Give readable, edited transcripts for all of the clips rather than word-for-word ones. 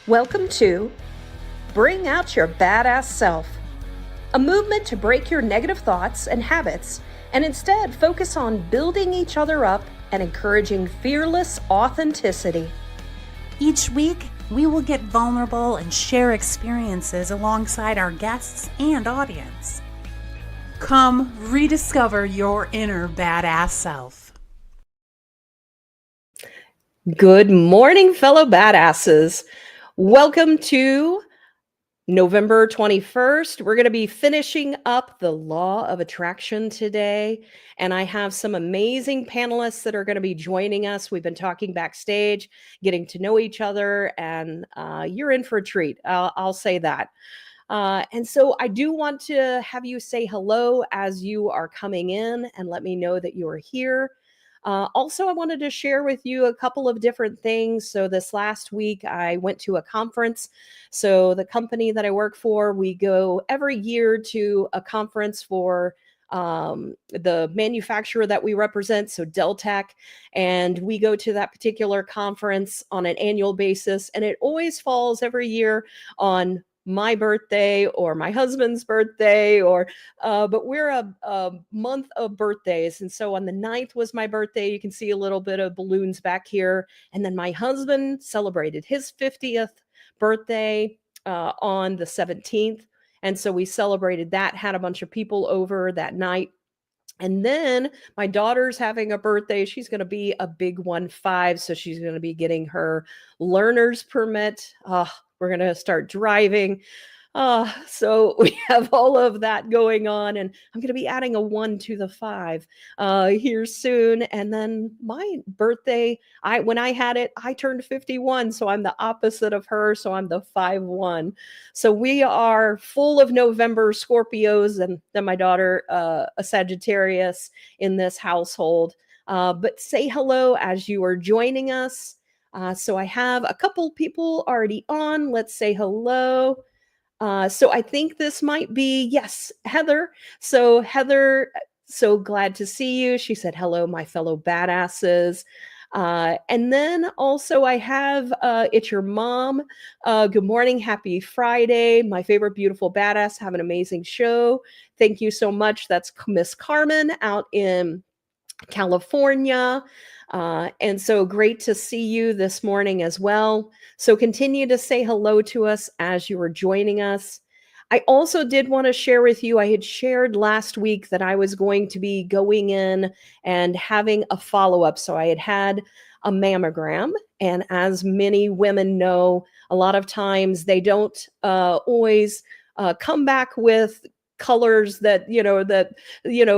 Welcome to Bring Out Your Badass Self, a movement to break your negative thoughts and habits and instead focus on building each other up and encouraging fearless authenticity. Each week, we will get vulnerable and share experiences alongside our guests and audience. Come rediscover your inner badass self. Good morning, fellow badasses. Welcome to November 21st. We're going to be finishing up the law of attraction today. And I have some amazing panelists that are going to be joining us. We've been talking backstage, getting to know each other, and you're in for a treat. I'll say that. And so I do want to have you say hello as you are coming in and let me know that you are here. Also, I wanted to share with you a couple of different things. So this last week, I went to a conference. So the company that I work for, we go every year to a conference for the manufacturer that we represent, so Deltec, and we go to that particular conference on an annual basis, and it always falls every year on my birthday or my husband's birthday, or but we're a month of birthdays. And so on the 9th was my birthday. You can see a little bit of balloons back here. And then my husband celebrated his 50th birthday on the 17th. And so we celebrated that, had a bunch of people over that night. And then my daughter's having a birthday. She's going to be a big 1-5. So she's going to be getting her learner's permit. We're going to start driving. So we have all of that going on, and I'm going to be adding a 1 to the 5 here soon. And then my birthday, when I had it, I turned 51. So I'm the opposite of her. So I'm the 5-1. So we are full of November Scorpios, and then my daughter, a Sagittarius in this household. But say hello as you are joining us. So I have a couple people already on. Let's say hello. So I think this might be, yes, Heather. So Heather, so glad to see you. She said, hello, my fellow badasses. And then also I have, it's your mom. Good morning. Happy Friday. My favorite beautiful badass. Have an amazing show. Thank you so much. That's Miss Carmen out in California. And so great to see you this morning as well. So continue to say hello to us as you are joining us. I also did want to share with you, I had shared last week that I was going to be going in and having a follow-up. So I had a mammogram. And as many women know, a lot of times they don't always come back with colors that,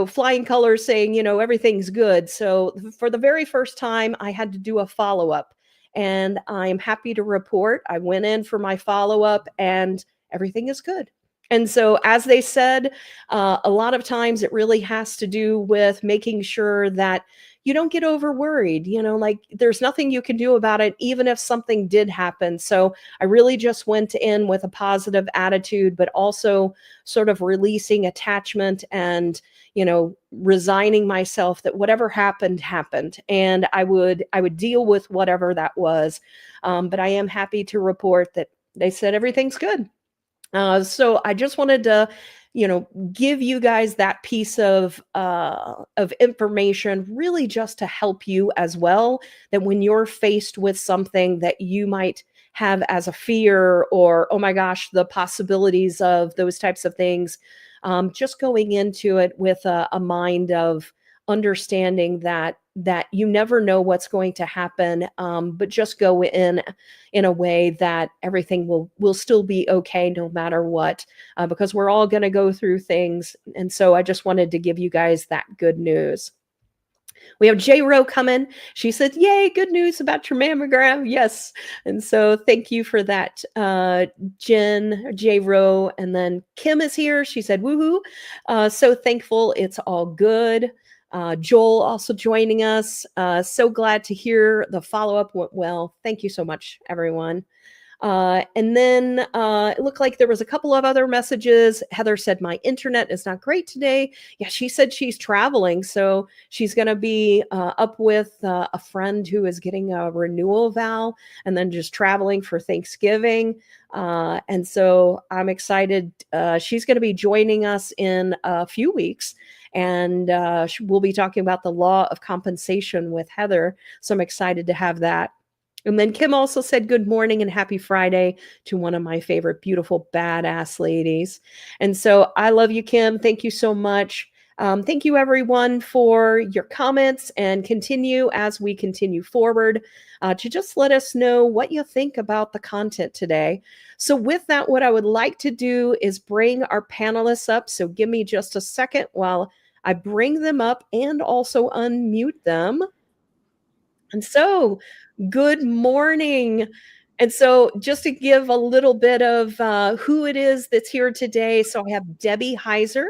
flying colors saying, everything's good. So for the very first time, I had to do a follow-up, and I'm happy to report I went in for my follow-up and everything is good. And so, as they said, a lot of times it really has to do with making sure that you don't get over worried, like there's nothing you can do about it, even if something did happen. So I really just went in with a positive attitude, but also sort of releasing attachment and, resigning myself that whatever happened, happened. And I would deal with whatever that was. But I am happy to report that they said everything's good. So I just wanted to, give you guys that piece of information, really just to help you as well, that when you're faced with something that you might have as a fear or, oh my gosh, the possibilities of those types of things, just going into it with a mind of understanding that you never know what's going to happen, but just go in a way that everything will still be okay no matter what, because we're all going to go through things. And so I just wanted to give you guys that good news. We have J. Rowe coming. She said, yay, good news about your mammogram. Yes. And so thank you for that, Jen, J. Rowe. And then Kim is here. She said, woohoo. So thankful it's all good. Joel also joining us. So glad to hear the follow-up went well. Thank you so much, everyone. And then it looked like there was a couple of other messages. Heather said, my internet is not great today. Yeah, she said she's traveling. So she's going to be up with a friend who is getting a renewal vow and then just traveling for Thanksgiving. And so I'm excited. She's going to be joining us in a few weeks. And we'll be talking about the law of compensation with Heather. So I'm excited to have that. And then Kim also said good morning and happy Friday to one of my favorite beautiful badass ladies. And so I love you, Kim. Thank you so much. Thank you, everyone, for your comments, and continue as we continue forward to just let us know what you think about the content today. So with that, what I would like to do is bring our panelists up. So give me just a second while I bring them up and also unmute them. And so, good morning. And so, just to give a little bit of who it is that's here today. So, I have Debbie Heiser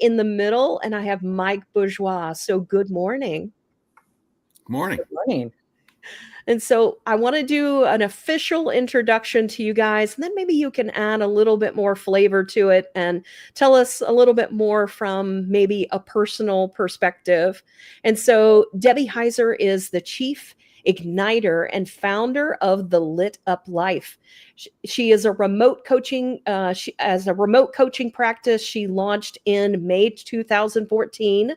in the middle, and I have Mike Bourgeois. So, good morning. Good morning. Good morning. And so I want to do an official introduction to you guys, and then maybe you can add a little bit more flavor to it and tell us a little bit more from maybe a personal perspective. And so Debbie Heiser is the chief igniter and founder of the Lit Up Life. She is a remote coaching, as a remote coaching practice she launched in May 2014.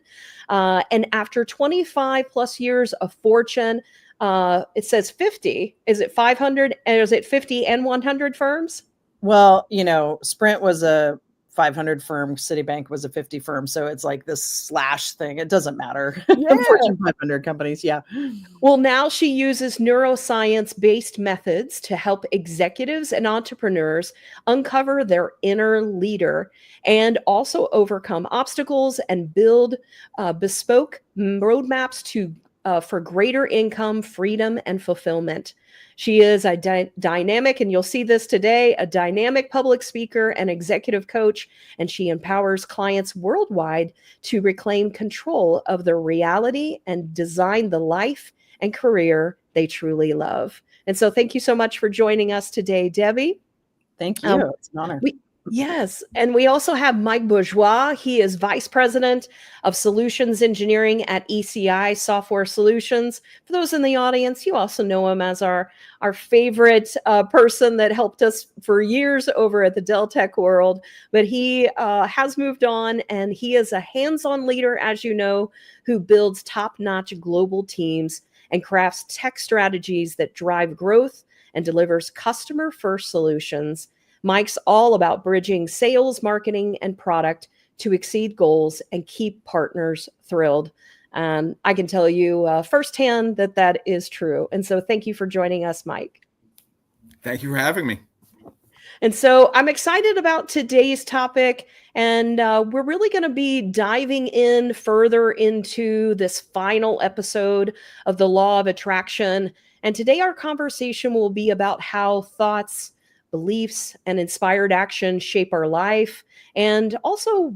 And after 25 plus years of fortune, it says 50. Is it 500? And is it 50 and 100 firms? Well, Sprint was a 500 firm, Citibank was a 50 firm. So it's like this slash thing. It doesn't matter. Yeah. Fortune 500 companies. Yeah. Well, now she uses neuroscience-based methods to help executives and entrepreneurs uncover their inner leader and also overcome obstacles and build bespoke roadmaps for greater income, freedom, and fulfillment. She is a dynamic, and you'll see this today, a dynamic public speaker and executive coach, and she empowers clients worldwide to reclaim control of their reality and design the life and career they truly love. And so thank you so much for joining us today, Debbie. Thank you. It's an honor. Yes. And we also have Mike Bourgeois. He is Vice President of Solutions Engineering at ECI Software Solutions. For those in the audience, you also know him as our favorite person that helped us for years over at the Dell Tech World. But he has moved on, and he is a hands-on leader, as you know, who builds top-notch global teams and crafts tech strategies that drive growth and delivers customer-first solutions. Mike's all about bridging sales, marketing, and product to exceed goals and keep partners thrilled. I can tell you firsthand that is true. And so thank you for joining us, Mike. Thank you for having me. And so I'm excited about today's topic, and we're really going to be diving in further into this final episode of the Law of Attraction. And today our conversation will be about how thoughts, beliefs, and inspired action shape our life, and also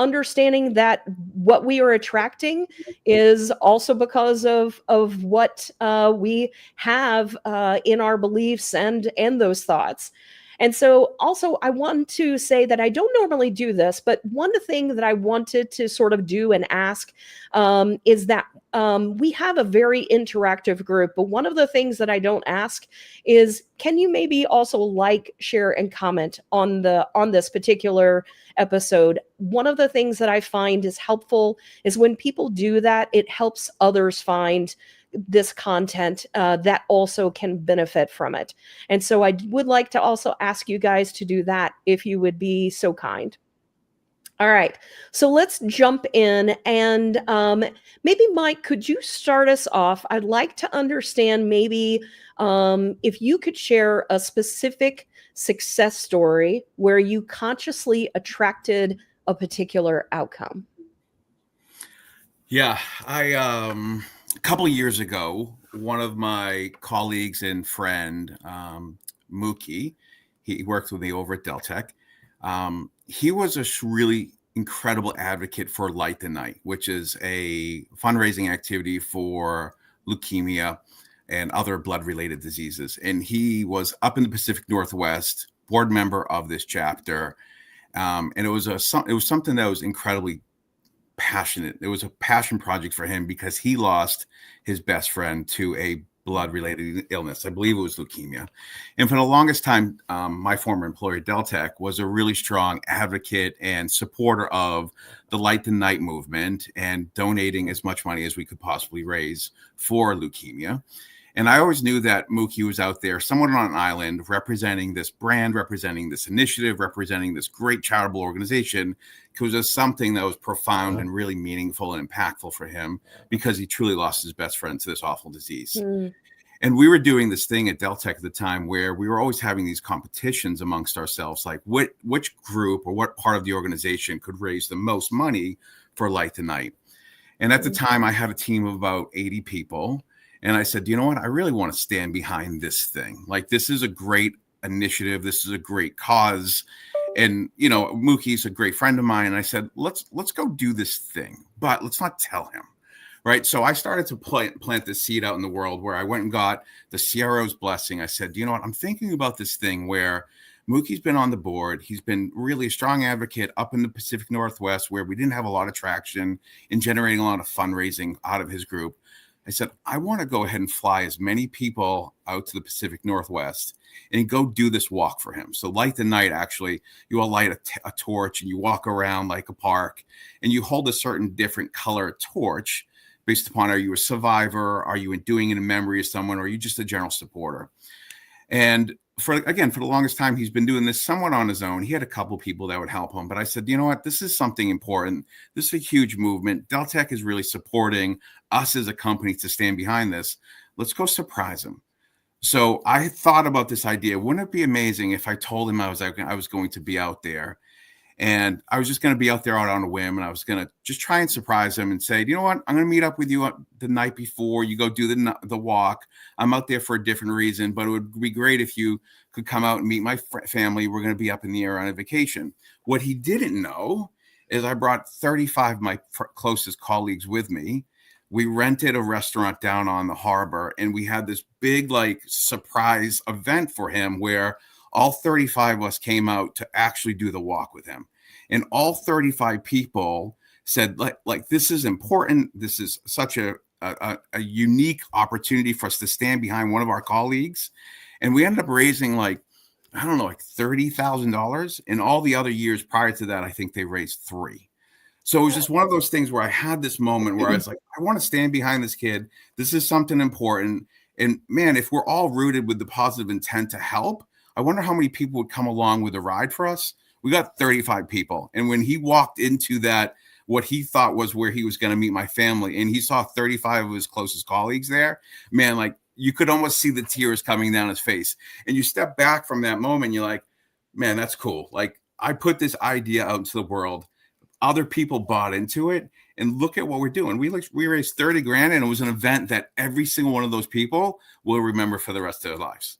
understanding that what we are attracting is also because of what we have in our beliefs and those thoughts. And so also I want to say that I don't normally do this, but one thing that I wanted to sort of do and ask is that we have a very interactive group, but one of the things that I don't ask is, can you maybe also like, share, and comment on this particular episode? One of the things that I find is helpful is when people do that, it helps others find this content that also can benefit from it. And so I would like to also ask you guys to do that if you would be so kind. All right, so let's jump in, and maybe Mike, could you start us off? I'd like to understand maybe if you could share a specific success story where you consciously attracted a particular outcome. Yeah, a couple of years ago, one of my colleagues and friend, Mookie, he worked with me over at Dell Tech. He was a really incredible advocate for Light the Night, which is a fundraising activity for leukemia. and other blood-related diseases. And he was up in the Pacific Northwest, board member of this chapter. And it was something that was incredibly passionate. It was a passion project for him because he lost his best friend to a blood-related illness. I believe it was leukemia. And for the longest time, my former employer, Deltec, was a really strong advocate and supporter of the Light the Night movement and donating as much money as we could possibly raise for leukemia. And I always knew that Mookie was out there somewhat on an island representing this brand, representing this initiative, representing this great charitable organization, because it was something that was profound and really meaningful and impactful for him because he truly lost his best friend to this awful disease. Mm. And we were doing this thing at Deltec at the time where we were always having these competitions amongst ourselves, like which group or what part of the organization could raise the most money for Light the Night. And at the time, I had a team of about 80 people. And I said, you know what? I really want to stand behind this thing. Like, this is a great initiative. This is a great cause. And, you know, Mookie's a great friend of mine. And I said, let's go do this thing, but let's not tell him. Right. So I started to plant this seed out in the world where I went and got the CRO's blessing. I said, you know what? I'm thinking about this thing where Mookie's been on the board. He's been really a strong advocate up in the Pacific Northwest where we didn't have a lot of traction in generating a lot of fundraising out of his group. I said, I want to go ahead and fly as many people out to the Pacific Northwest and go do this walk for him. So Light the Night, actually, you all light a torch and you walk around like a park and you hold a certain different color torch based upon, are you a survivor? Are you doing it in memory of someone? Or are you just a general supporter? And for the longest time, he's been doing this somewhat on his own. He had a couple people that would help him. But I said, you know what? This is something important. This is a huge movement. Deltec is really supporting us as a company to stand behind this. Let's go surprise him. So I thought about this idea. Wouldn't it be amazing if I told him I was going to be out there? And I was just going to be out there out on a whim. And I was going to just try and surprise him and say, you know what? I'm going to meet up with you the night before you go do the walk. I'm out there for a different reason, but it would be great if you could come out and meet my family. We're going to be up in the air on a vacation. What he didn't know is I brought 35 of my closest colleagues with me. We rented a restaurant down on the harbor and we had this big surprise event for him where all 35 of us came out to actually do the walk with him. And all 35 people said, like this is important. This is such a unique opportunity for us to stand behind one of our colleagues. And we ended up raising $30,000. In all the other years prior to that, I think they raised $3 million. So it was just one of those things where I had this moment where I was like, I want to stand behind this kid. This is something important. And man, if we're all rooted with the positive intent to help, I wonder how many people would come along with a ride for us. We got 35 people. And when he walked into that, what he thought was where he was going to meet my family, and he saw 35 of his closest colleagues there, man, you could almost see the tears coming down his face. And you step back from that moment, you're like, man, that's cool. I put this idea out into the world. Other people bought into it, and look at what we're doing. We raised $30,000, and it was an event that every single one of those people will remember for the rest of their lives.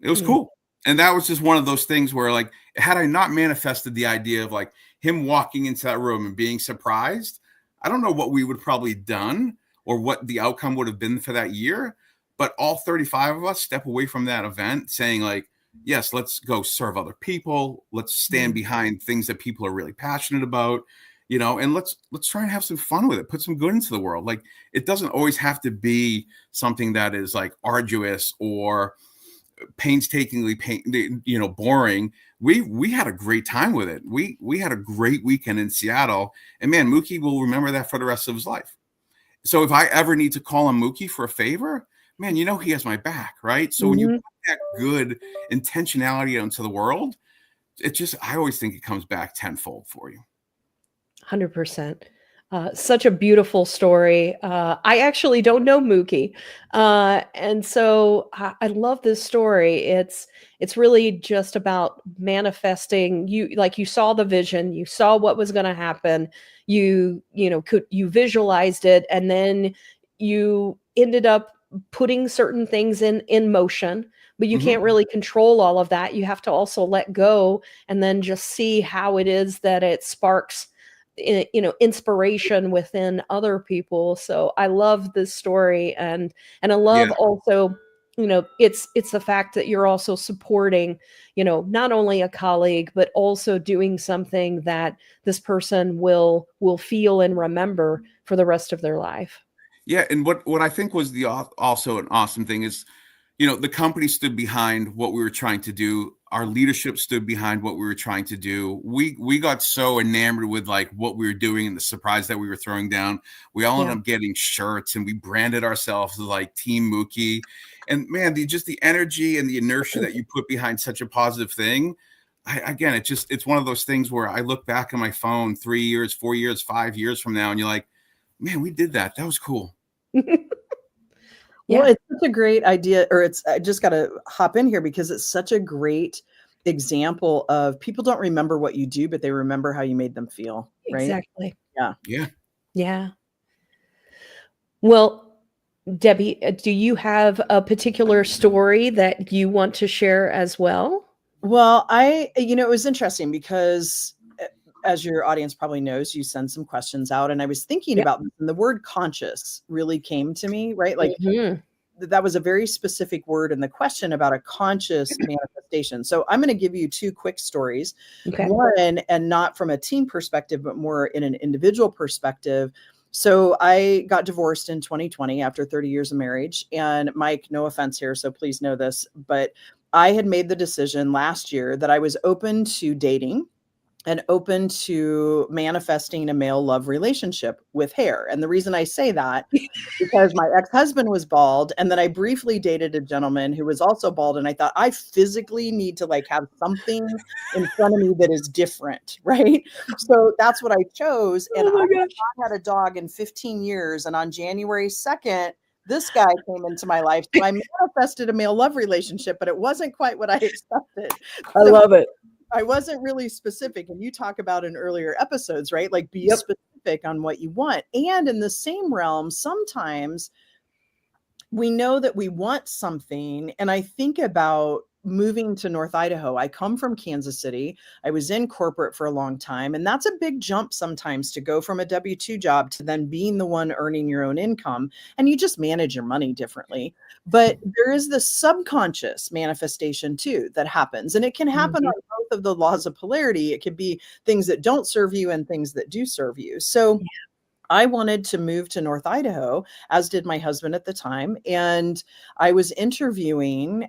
It was cool. And that was just one of those things where, had I not manifested the idea of him walking into that room and being surprised, I don't know what we would probably done or what the outcome would have been for that year. But all 35 of us step away from that event saying yes, let's go serve other people. Let's stand behind things that people are really passionate about, and let's try and have some fun with it. Put some good into the world. It doesn't always have to be something that is arduous or painstakingly boring. We had a great time with it. We had a great weekend in Seattle, and man, Mookie will remember that for the rest of his life. So if I ever need to call on Mookie for a favor, man, he has my back, right? So when you put that good intentionality out into the world, I always think it comes back tenfold for you. 100%. Such a beautiful story. I actually don't know Mookie. And so I love this story. It's really just about manifesting. You saw the vision, you saw what was going to happen. You visualized it, and then you ended up putting certain things in motion, but you can't really control all of that. You have to also let go and then just see how it is that it sparks inspiration within other people. So I love this story, and I love Yeah. also, it's the fact that you're also supporting, not only a colleague, but also doing something that this person will feel and remember for the rest of their life. Yeah, and what I think was also an awesome thing is, the company stood behind what we were trying to do. Our leadership stood behind what we were trying to do. We got so enamored with like what we were doing and the surprise that we were throwing down. We all ended up getting shirts, and we branded ourselves as like Team Mookie. And man, just the energy and the inertia that you put behind such a positive thing. Again, it's one of those things where I look back on my phone 3 years, 4 years, 5 years from now, and you're like, man, we did that. That was cool. Well, it's such a great idea, or I just got to hop in here because it's such a great example of people don't remember what you do, but they remember how you made them feel. Right? Exactly. Yeah. Yeah. Yeah. Well, Debbie, do you have a particular story that you want to share as well? Well, it was interesting because as your audience probably knows, you send some questions out, and I was thinking about this, and the word conscious really came to me, right? Like that was a very specific word in the question about a conscious manifestation. So I'm going to give you two quick stories. Okay. One, and not from a team perspective, but more in an individual perspective. So I got divorced in 2020 after 30 years of marriage. And Mike, no offense here, so please know this, but I had made the decision last year that I was open to dating and open to manifesting a male love relationship with hair. And the reason I say that because my ex-husband was bald, and then I briefly dated a gentleman who was also bald, and I thought I physically need to like have something in front of me that is different, right? So that's what I chose. And I had a dog in 15 years, and on January 2nd, this guy came into my life. So I manifested a male love relationship, but it wasn't quite what I expected. I love it. I wasn't really specific. And you talk about in earlier episodes, right? Like be specific on what you want. And in the same realm, sometimes we know that we want something. And I think about moving to North Idaho. I come from Kansas City. I was in corporate for a long time. And that's a big jump sometimes to go from a W-2 job to then being the one earning your own income. And you just manage your money differently. But there is the subconscious manifestation too that happens. And it can happen on both of the laws of polarity. It could be things that don't serve you and things that do serve you. So I wanted to move to North Idaho, as did my husband at the time. And I was interviewing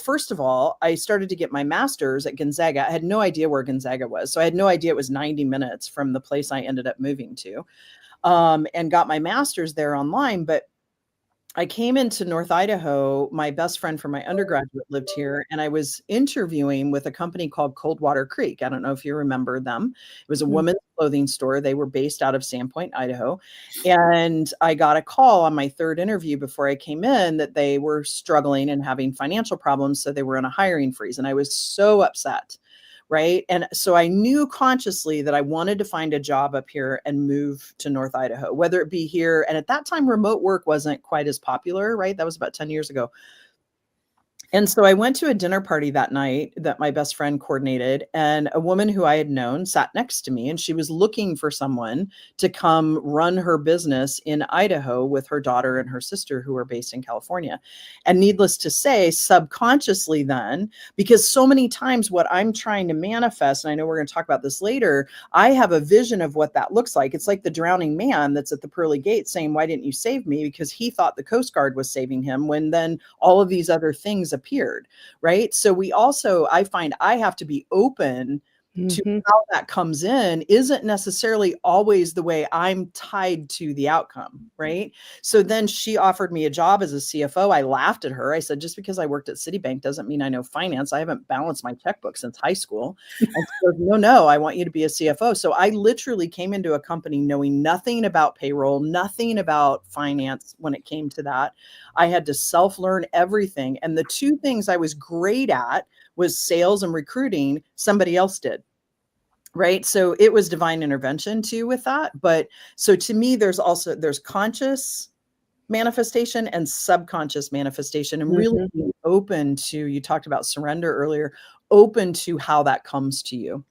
first of all, I started to get my master's at Gonzaga. I had no idea where Gonzaga was. So I had no idea it was 90 minutes from the place I ended up moving to, and got my master's there online. But I came into North Idaho. My best friend from my undergraduate lived here, and I was interviewing with a company called Coldwater Creek. I don't know if you remember them. It was a women's clothing store. They were based out of Sandpoint, Idaho. And I got a call on my third interview before I came in that they were struggling and having financial problems. So they were in a hiring freeze. And I was so upset. Right. And so I knew consciously that I wanted to find a job up here and move to North Idaho, whether it be here. And at that time, remote work wasn't quite as popular. Right. That was about 10 years ago. And so I went to a dinner party that night that my best friend coordinated, and a woman who I had known sat next to me, and she was looking for someone to come run her business in Idaho with her daughter and her sister who were based in California. And needless to say, subconsciously then, because so many times what I'm trying to manifest, and I know we're going to talk about this later, I have a vision of what that looks like. It's like the drowning man that's at the pearly gate saying, "Why didn't you save me?" Because he thought the Coast Guard was saving him, when then all of these other things appeared, right? So I find I have to be open to how that comes in isn't necessarily always the way I'm tied to the outcome, right? So then she offered me a job as a CFO. I laughed at her. I said, just because I worked at Citibank doesn't mean I know finance. I haven't balanced my checkbook since high school. And she goes, no, I want you to be a CFO. So I literally came into a company knowing nothing about payroll, nothing about finance when it came to that. I had to self-learn everything. And the two things I was great at was sales and recruiting. Somebody else did. Right. So it was divine intervention too with that. But so to me, there's conscious manifestation and subconscious manifestation, and really being open to, you talked about surrender earlier, open to how that comes to you.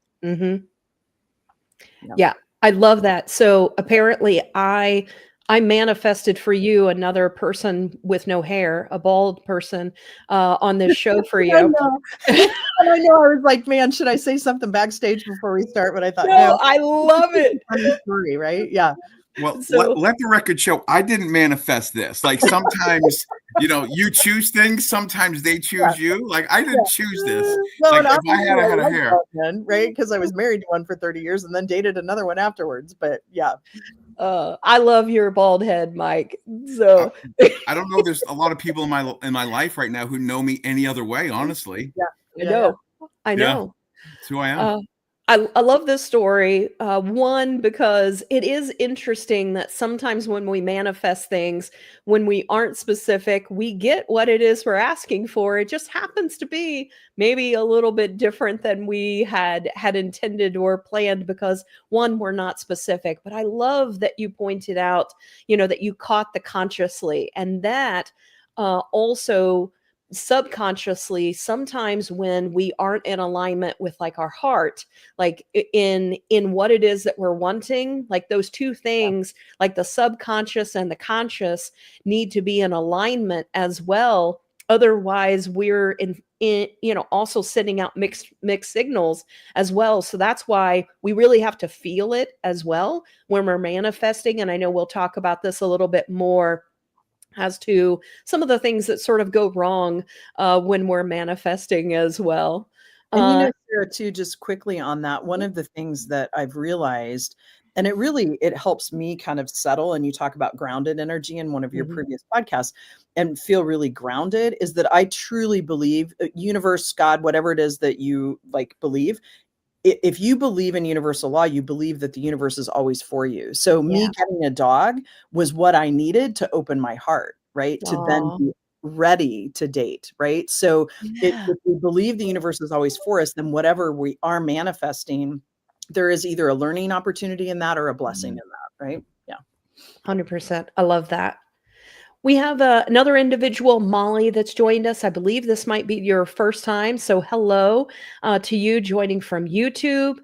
Yeah. I love that. So apparently I manifested for you another person with no hair, a bald person, on this show for I you. know. And I know I was like, man, should I say something backstage before we start? But I thought, No, no, I love it. funny story, right? Yeah. Well, So let the record show I didn't manifest this. Like sometimes, you choose things, sometimes they choose you. Like I didn't choose this. Well, Like and if I obviously had a head of like hair. that then, right? Because I was married to one for 30 years and then dated another one afterwards. But yeah. I love your bald head, Mike. So I don't know. There's a lot of people in my life right now who know me any other way, honestly. I know. I Yeah. know. That's who I am. I love this story. One, because it is interesting that sometimes when we manifest things, when we aren't specific, we get what it is we're asking for. It just happens to be maybe a little bit different than we had intended or planned because one, we're not specific. But I love that you pointed out, that you caught the consciously, and that also subconsciously sometimes when we aren't in alignment with like our heart, like in what it is that we're wanting, like those two things, like the subconscious and the conscious, need to be in alignment as well. Otherwise we're in also sending out mixed signals as well. So that's why we really have to feel it as well when we're manifesting. And I know we'll talk about this a little bit more as to some of the things that sort of go wrong when we're manifesting as well. And Sarah, too, just quickly on that, one of the things that I've realized, and it helps me kind of settle, and you talk about grounded energy in one of your previous podcasts, and feel really grounded, is that I truly believe universe, God, whatever it is that you like believe. If you believe in universal law, you believe that the universe is always for you. So me getting a dog was what I needed to open my heart, right? To then be ready to date, right? So if we believe the universe is always for us, then whatever we are manifesting, there is either a learning opportunity in that or a blessing in that, right? Yeah. 100%. I love that. We have another individual, Molly, that's joined us. I believe this might be your first time. So hello to you joining from YouTube.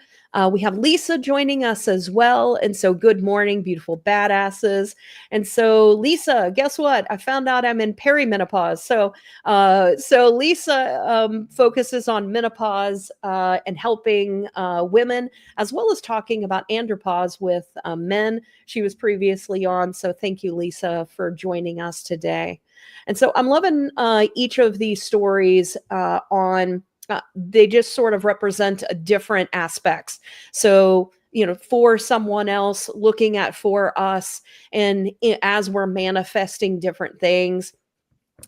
We have Lisa joining us as well. And so good morning, beautiful badasses. And so Lisa, guess what? I found out I'm in perimenopause. So Lisa focuses on menopause and helping women, as well as talking about andropause with men. She was previously on. So thank you, Lisa, for joining us today. And so I'm loving each of these stories they just sort of represent different aspects. So, for someone else, looking at for us, and as we're manifesting different things.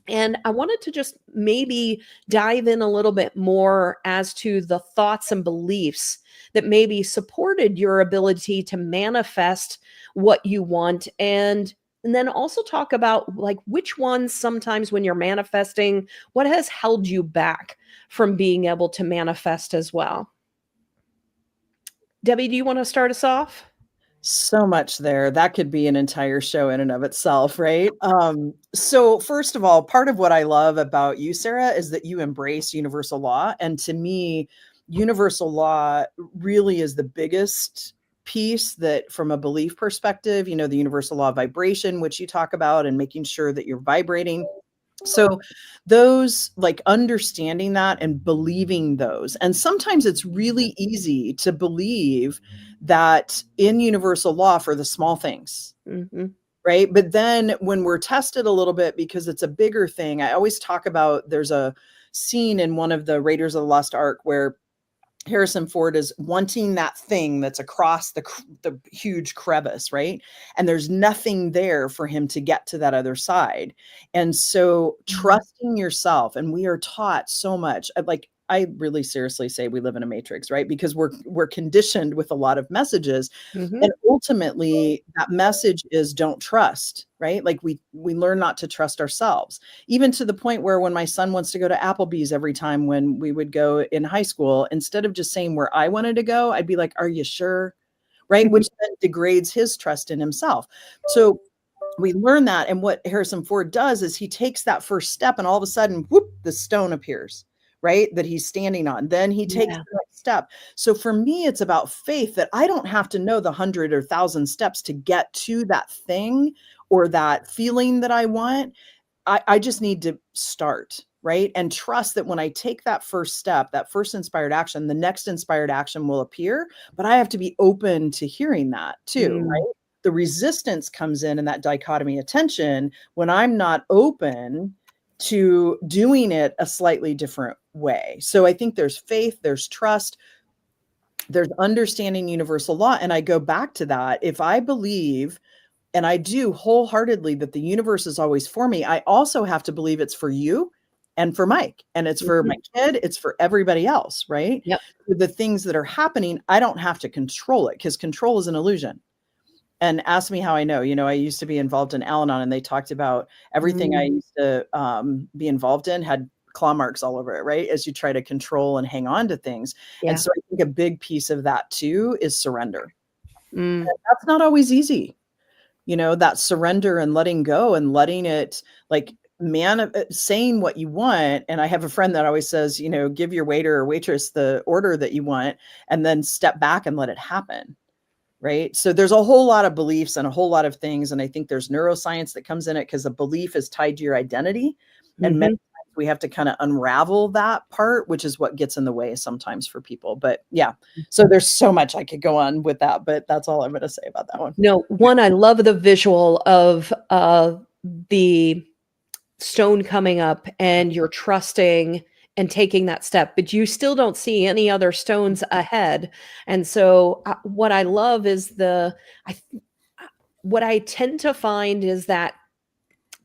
And I wanted to just maybe dive in a little bit more as to the thoughts and beliefs that maybe supported your ability to manifest what you want, and then also talk about like which ones sometimes when you're manifesting, what has held you back from being able to manifest as well. Debbie, do you want to start us off? So much there. That could be an entire show in and of itself, right? So first of all, part of what I love about you, Sarah, is that you embrace universal law. And to me, universal law really is the biggest piece that from a belief perspective, the universal law of vibration, which you talk about, and making sure that you're vibrating. So those, like understanding that and believing those. And sometimes it's really easy to believe that in universal law for the small things, right? But then when we're tested a little bit, because it's a bigger thing, I always talk about, there's a scene in one of the Raiders of the Lost Ark where Harrison Ford is wanting that thing that's across the huge crevice, right? And there's nothing there for him to get to that other side. And so trusting yourself, and we are taught so much, like I really seriously say we live in a matrix, right? Because we're conditioned with a lot of messages. And ultimately that message is don't trust, right? Like we learn not to trust ourselves, even to the point where when my son wants to go to Applebee's every time when we would go in high school, instead of just saying where I wanted to go, I'd be like, are you sure? Right? Which then degrades his trust in himself. So we learn that. And what Harrison Ford does is he takes that first step and all of a sudden, whoop, the stone appears. right, that he's standing on. Then he takes the next step. So for me, it's about faith that I don't have to know the 100 or 1,000 steps to get to that thing or that feeling that I want. I just need to start, right? And trust that when I take that first step, that first inspired action, the next inspired action will appear. But I have to be open to hearing that too, right? The resistance comes in that dichotomy of tension when I'm not open to doing it a slightly different way. So I think there's faith, there's trust, there's understanding universal law. And I go back to that. If I believe, and I do wholeheartedly, that the universe is always for me, I also have to believe it's for you and for Mike, and it's for my kid, it's for everybody else, right? Yep. The things that are happening, I don't have to control it, because control is an illusion. And ask me how I know. I used to be involved in Al-Anon, and they talked about everything I used to be involved in had claw marks all over it, right? As you try to control and hang on to things. Yeah. And so I think a big piece of that too is surrender. And that's not always easy. That surrender and letting go and letting it, like, saying what you want. And I have a friend that always says, give your waiter or waitress the order that you want, and then step back and let it happen. Right. So there's a whole lot of beliefs and a whole lot of things. And I think there's neuroscience that comes in it, because a belief is tied to your identity. And many times we have to kind of unravel that part, which is what gets in the way sometimes for people. But yeah, so there's so much I could go on with that, but that's all I'm going to say about that one. No, one, I love the visual of the stone coming up, and you're trusting and taking that step, but you still don't see any other stones ahead. And so what I love is what I tend to find is that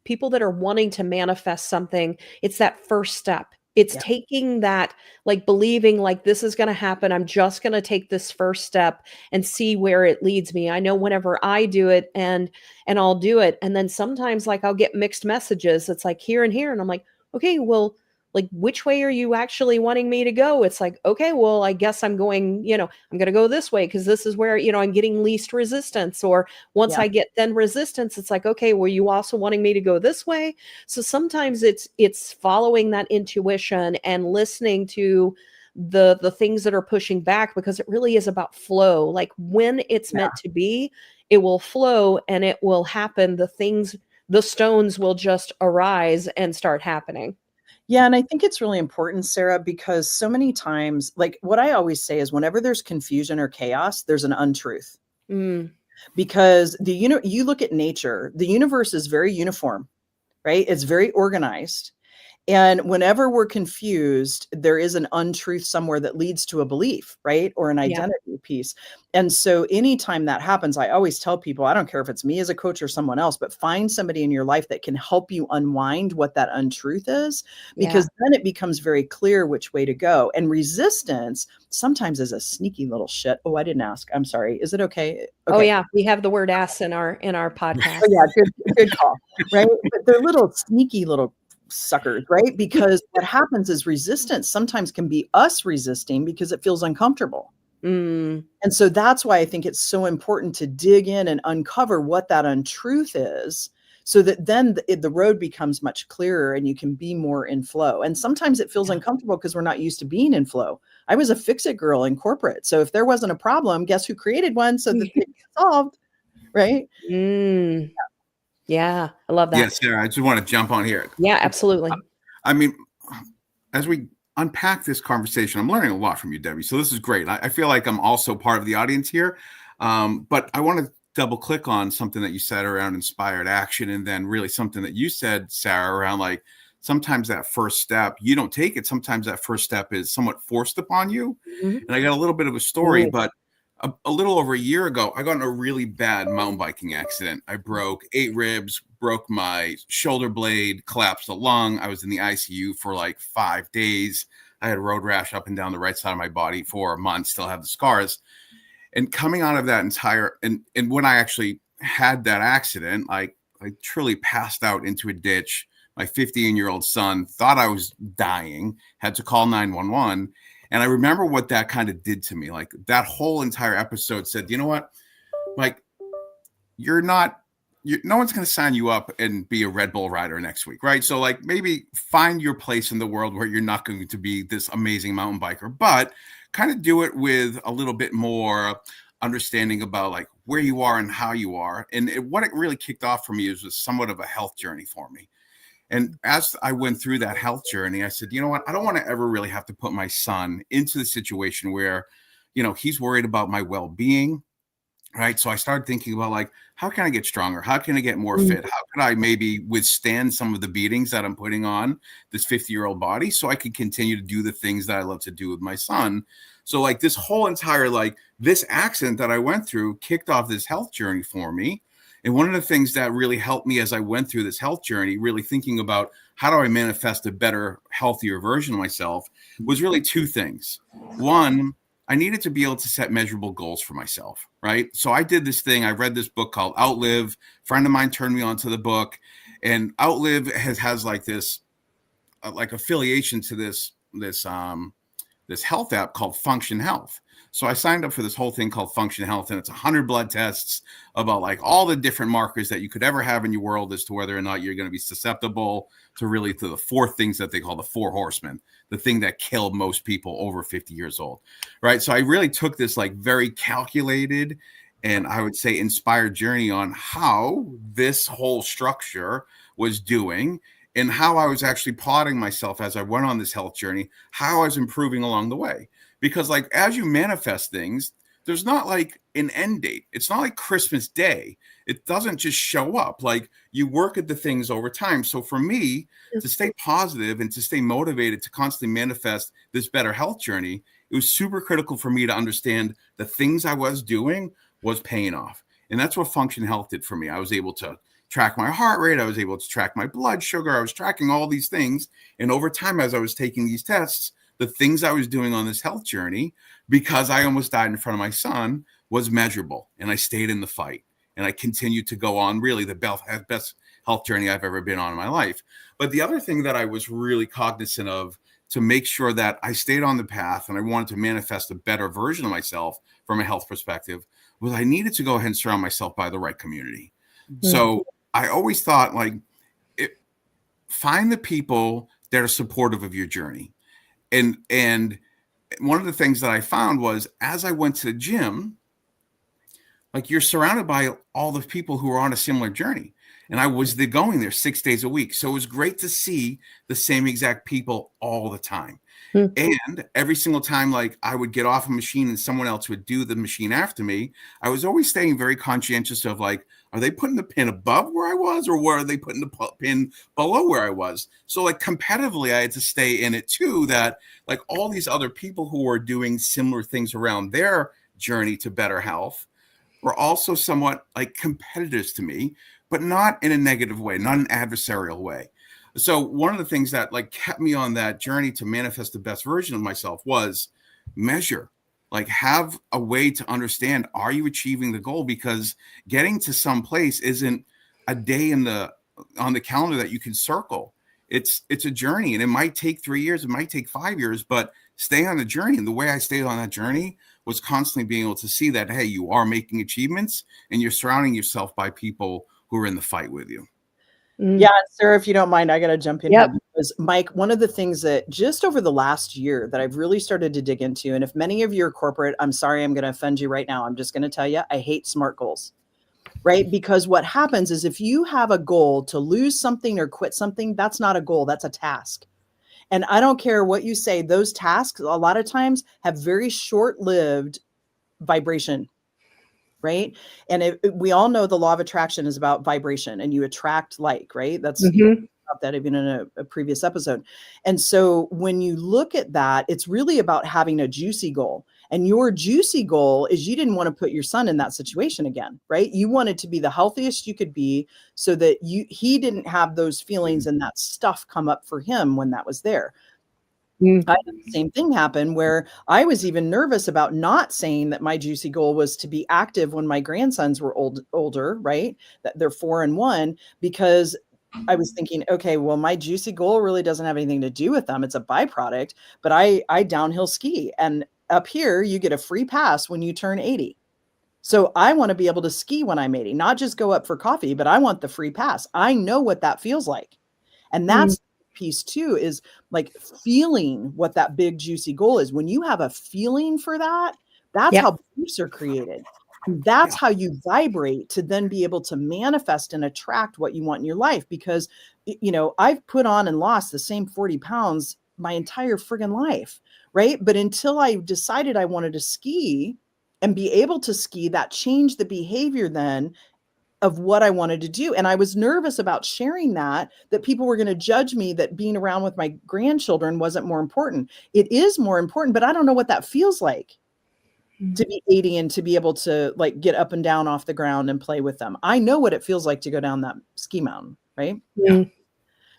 people that are wanting to manifest something, it's that first step. It's taking that, like, believing like this is going to happen. I'm just going to take this first step and see where it leads me. I know whenever I do it, and I'll do it, and then sometimes, like, I'll get mixed messages. It's like here and here. And I'm like, okay, well, like, which way are you actually wanting me to go? It's like, okay, well, I guess I'm going, I'm going to go this way, because this is where, I'm getting least resistance. Or once I get then resistance, it's like, okay, were you also wanting me to go this way? So sometimes it's following that intuition and listening to the things that are pushing back, because it really is about flow. Like, when it's meant to be, it will flow and it will happen. The stones will just arise and start happening. Yeah. And I think it's really important, Sarah, because so many times, like, what I always say is, whenever there's confusion or chaos, there's an untruth. Because you look at nature, the universe is very uniform, right? It's very organized. And whenever we're confused, there is an untruth somewhere that leads to a belief, right? Or an identity piece. And so anytime that happens, I always tell people, I don't care if it's me as a coach or someone else, but find somebody in your life that can help you unwind what that untruth is, because then it becomes very clear which way to go. And resistance sometimes is a sneaky little shit. Oh, I didn't ask. I'm sorry. Is it okay? Oh yeah. We have the word ass in our podcast. Oh, yeah. Good call. Right. But they're little sneaky little suckers, right? Because what happens is resistance sometimes can be us resisting because it feels uncomfortable. And so that's why I think it's so important to dig in and uncover what that untruth is, so that then the road becomes much clearer and you can be more in flow. And sometimes it feels uncomfortable because we're not used to being in flow. I was a fix-it girl in corporate. So if there wasn't a problem, guess who created one so that it gets solved, right? Yeah, I love that. Yes, Sarah, I just want to jump on here. Yeah, absolutely. I mean, as we unpack this conversation, I'm learning a lot from you, Debbie. So this is great. I feel like I'm also part of the audience here. But I want to double click on something that you said around inspired action, and then really something that you said, Sarah, around, like, sometimes that first step, you don't take it. Sometimes that first step is somewhat forced upon you. And I got a little bit of a story, but a little over a year ago, I got in a really bad mountain biking accident. I broke 8 ribs, broke my shoulder blade, collapsed a lung. I was in the ICU for like 5 days. I had road rash up and down the right side of my body for a month, still have the scars. And coming out of that entire, and when I actually had that accident, I truly passed out into a ditch. My 15-year-old son thought I was dying, had to call 911. And I remember what that kind of did to me. Like, that whole entire episode said, you know what, Mike, you're not no one's going to sign you up and be a Red Bull rider next week, right? So like maybe find your place in the world where you're not going to be this amazing mountain biker, but kind of do it with a little bit more understanding about like where you are and how you are. And what it really kicked off for me was somewhat of a health journey for me. And as I went through that health journey, I said, you know what? I don't want to ever really have to put my son into the situation where, he's worried about my well-being. Right. So I started thinking about like, how can I get stronger? How can I get more fit? How can I maybe withstand some of the beatings that I'm putting on this 50-year-old body so I can continue to do the things that I love to do with my son? So like this whole entire, like this accident that I went through kicked off this health journey for me. And one of the things that really helped me as I went through this health journey, really thinking about how do I manifest a better, healthier version of myself, was really two things. One, I needed to be able to set measurable goals for myself, right? So I did this thing. I read this book called Outlive. A friend of mine turned me on to the book, and Outlive has like this, like affiliation to this health app called Function Health. So I signed up for this whole thing called Function Health, and it's 100 blood tests about like all the different markers that you could ever have in your world as to whether or not you're going to be susceptible to the four things that they call the four horsemen, the thing that killed most people over 50 years old, right? So I really took this like very calculated and I would say inspired journey on how this whole structure was doing and how I was actually plotting myself as I went on this health journey, how I was improving along the way. Because like as you manifest things, there's not like an end date. It's not like Christmas Day. It doesn't just show up. Like you work at the things over time. So for me to stay positive and to stay motivated to constantly manifest this better health journey, it was super critical for me to understand the things I was doing was paying off. And that's what Function Health did for me. I was able to track my heart rate. I was able to track my blood sugar. I was tracking all these things. And over time, as I was taking these tests, the things I was doing on this health journey, because I almost died in front of my son, was measurable. And I stayed in the fight. And I continued to go on really the best health journey I've ever been on in my life. But the other thing that I was really cognizant of to make sure that I stayed on the path and I wanted to manifest a better version of myself from a health perspective was I needed to go ahead and surround myself by the right community. Mm-hmm. So I always thought like, find the people that are supportive of your journey. And one of the things that I found was as I went to the gym, like you're surrounded by all the people who are on a similar journey. And I was going there 6 days a week. So it was great to see the same exact people all the time. Mm-hmm. And every single time, like I would get off a machine and someone else would do the machine after me, I was always staying very conscientious of like, are they putting the pin above where I was or where are they putting the pin below where I was? So like competitively, I had to stay in it too, that like all these other people who were doing similar things around their journey to better health were also somewhat like competitors to me, but not in a negative way, not an adversarial way. So one of the things that like kept me on that journey to manifest the best version of myself was measure, like have a way to understand, are you achieving the goal? Because getting to some place isn't a day on the calendar that you can circle. It's a journey and it might take 3 years. It might take 5 years, but stay on the journey. And the way I stayed on that journey was constantly being able to see that, hey, you are making achievements and you're surrounding yourself by people who are in the fight with you. Yeah, Sarah, if you don't mind, I got to jump in here because Mike, one of the things that just over the last year that I've really started to dig into, and if many of you are corporate, I'm sorry, I'm going to offend you right now. I'm just going to tell you, I hate SMART goals, right? Because what happens is if you have a goal to lose something or quit something, that's not a goal, that's a task. And I don't care what you say, those tasks a lot of times have very short-lived vibration. Right. And we all know the law of attraction is about vibration and you attract like, right. That's about that even in a previous episode. And so when you look at that, it's really about having a juicy goal. And your juicy goal is you didn't want to put your son in that situation again, right? You wanted to be the healthiest you could be so that he didn't have those feelings and that stuff come up for him when that was there. I had the same thing happen where I was even nervous about not saying that my juicy goal was to be active when my grandsons were older, right? That they're 4 and 1, because I was thinking, okay, well, my juicy goal really doesn't have anything to do with them. It's a byproduct, but I downhill ski and up here you get a free pass when you turn 80. So I want to be able to ski when I'm 80, not just go up for coffee, but I want the free pass. I know what that feels like. And that's piece too, is like feeling what that big juicy goal is. When you have a feeling for that, that's how beliefs are created. That's how you vibrate to then be able to manifest and attract what you want in your life. Because, you know, I've put on and lost the same 40 pounds my entire friggin' life, right? But until I decided I wanted to ski and be able to ski, that changed the behavior then of what I wanted to do. And I was nervous about sharing that people were going to judge me, that being around with my grandchildren wasn't more important. It is more important, but I don't know what that feels like to be 80 and to be able to like get up and down off the ground and play with them. I know what it feels like to go down that ski mountain, right? Yeah.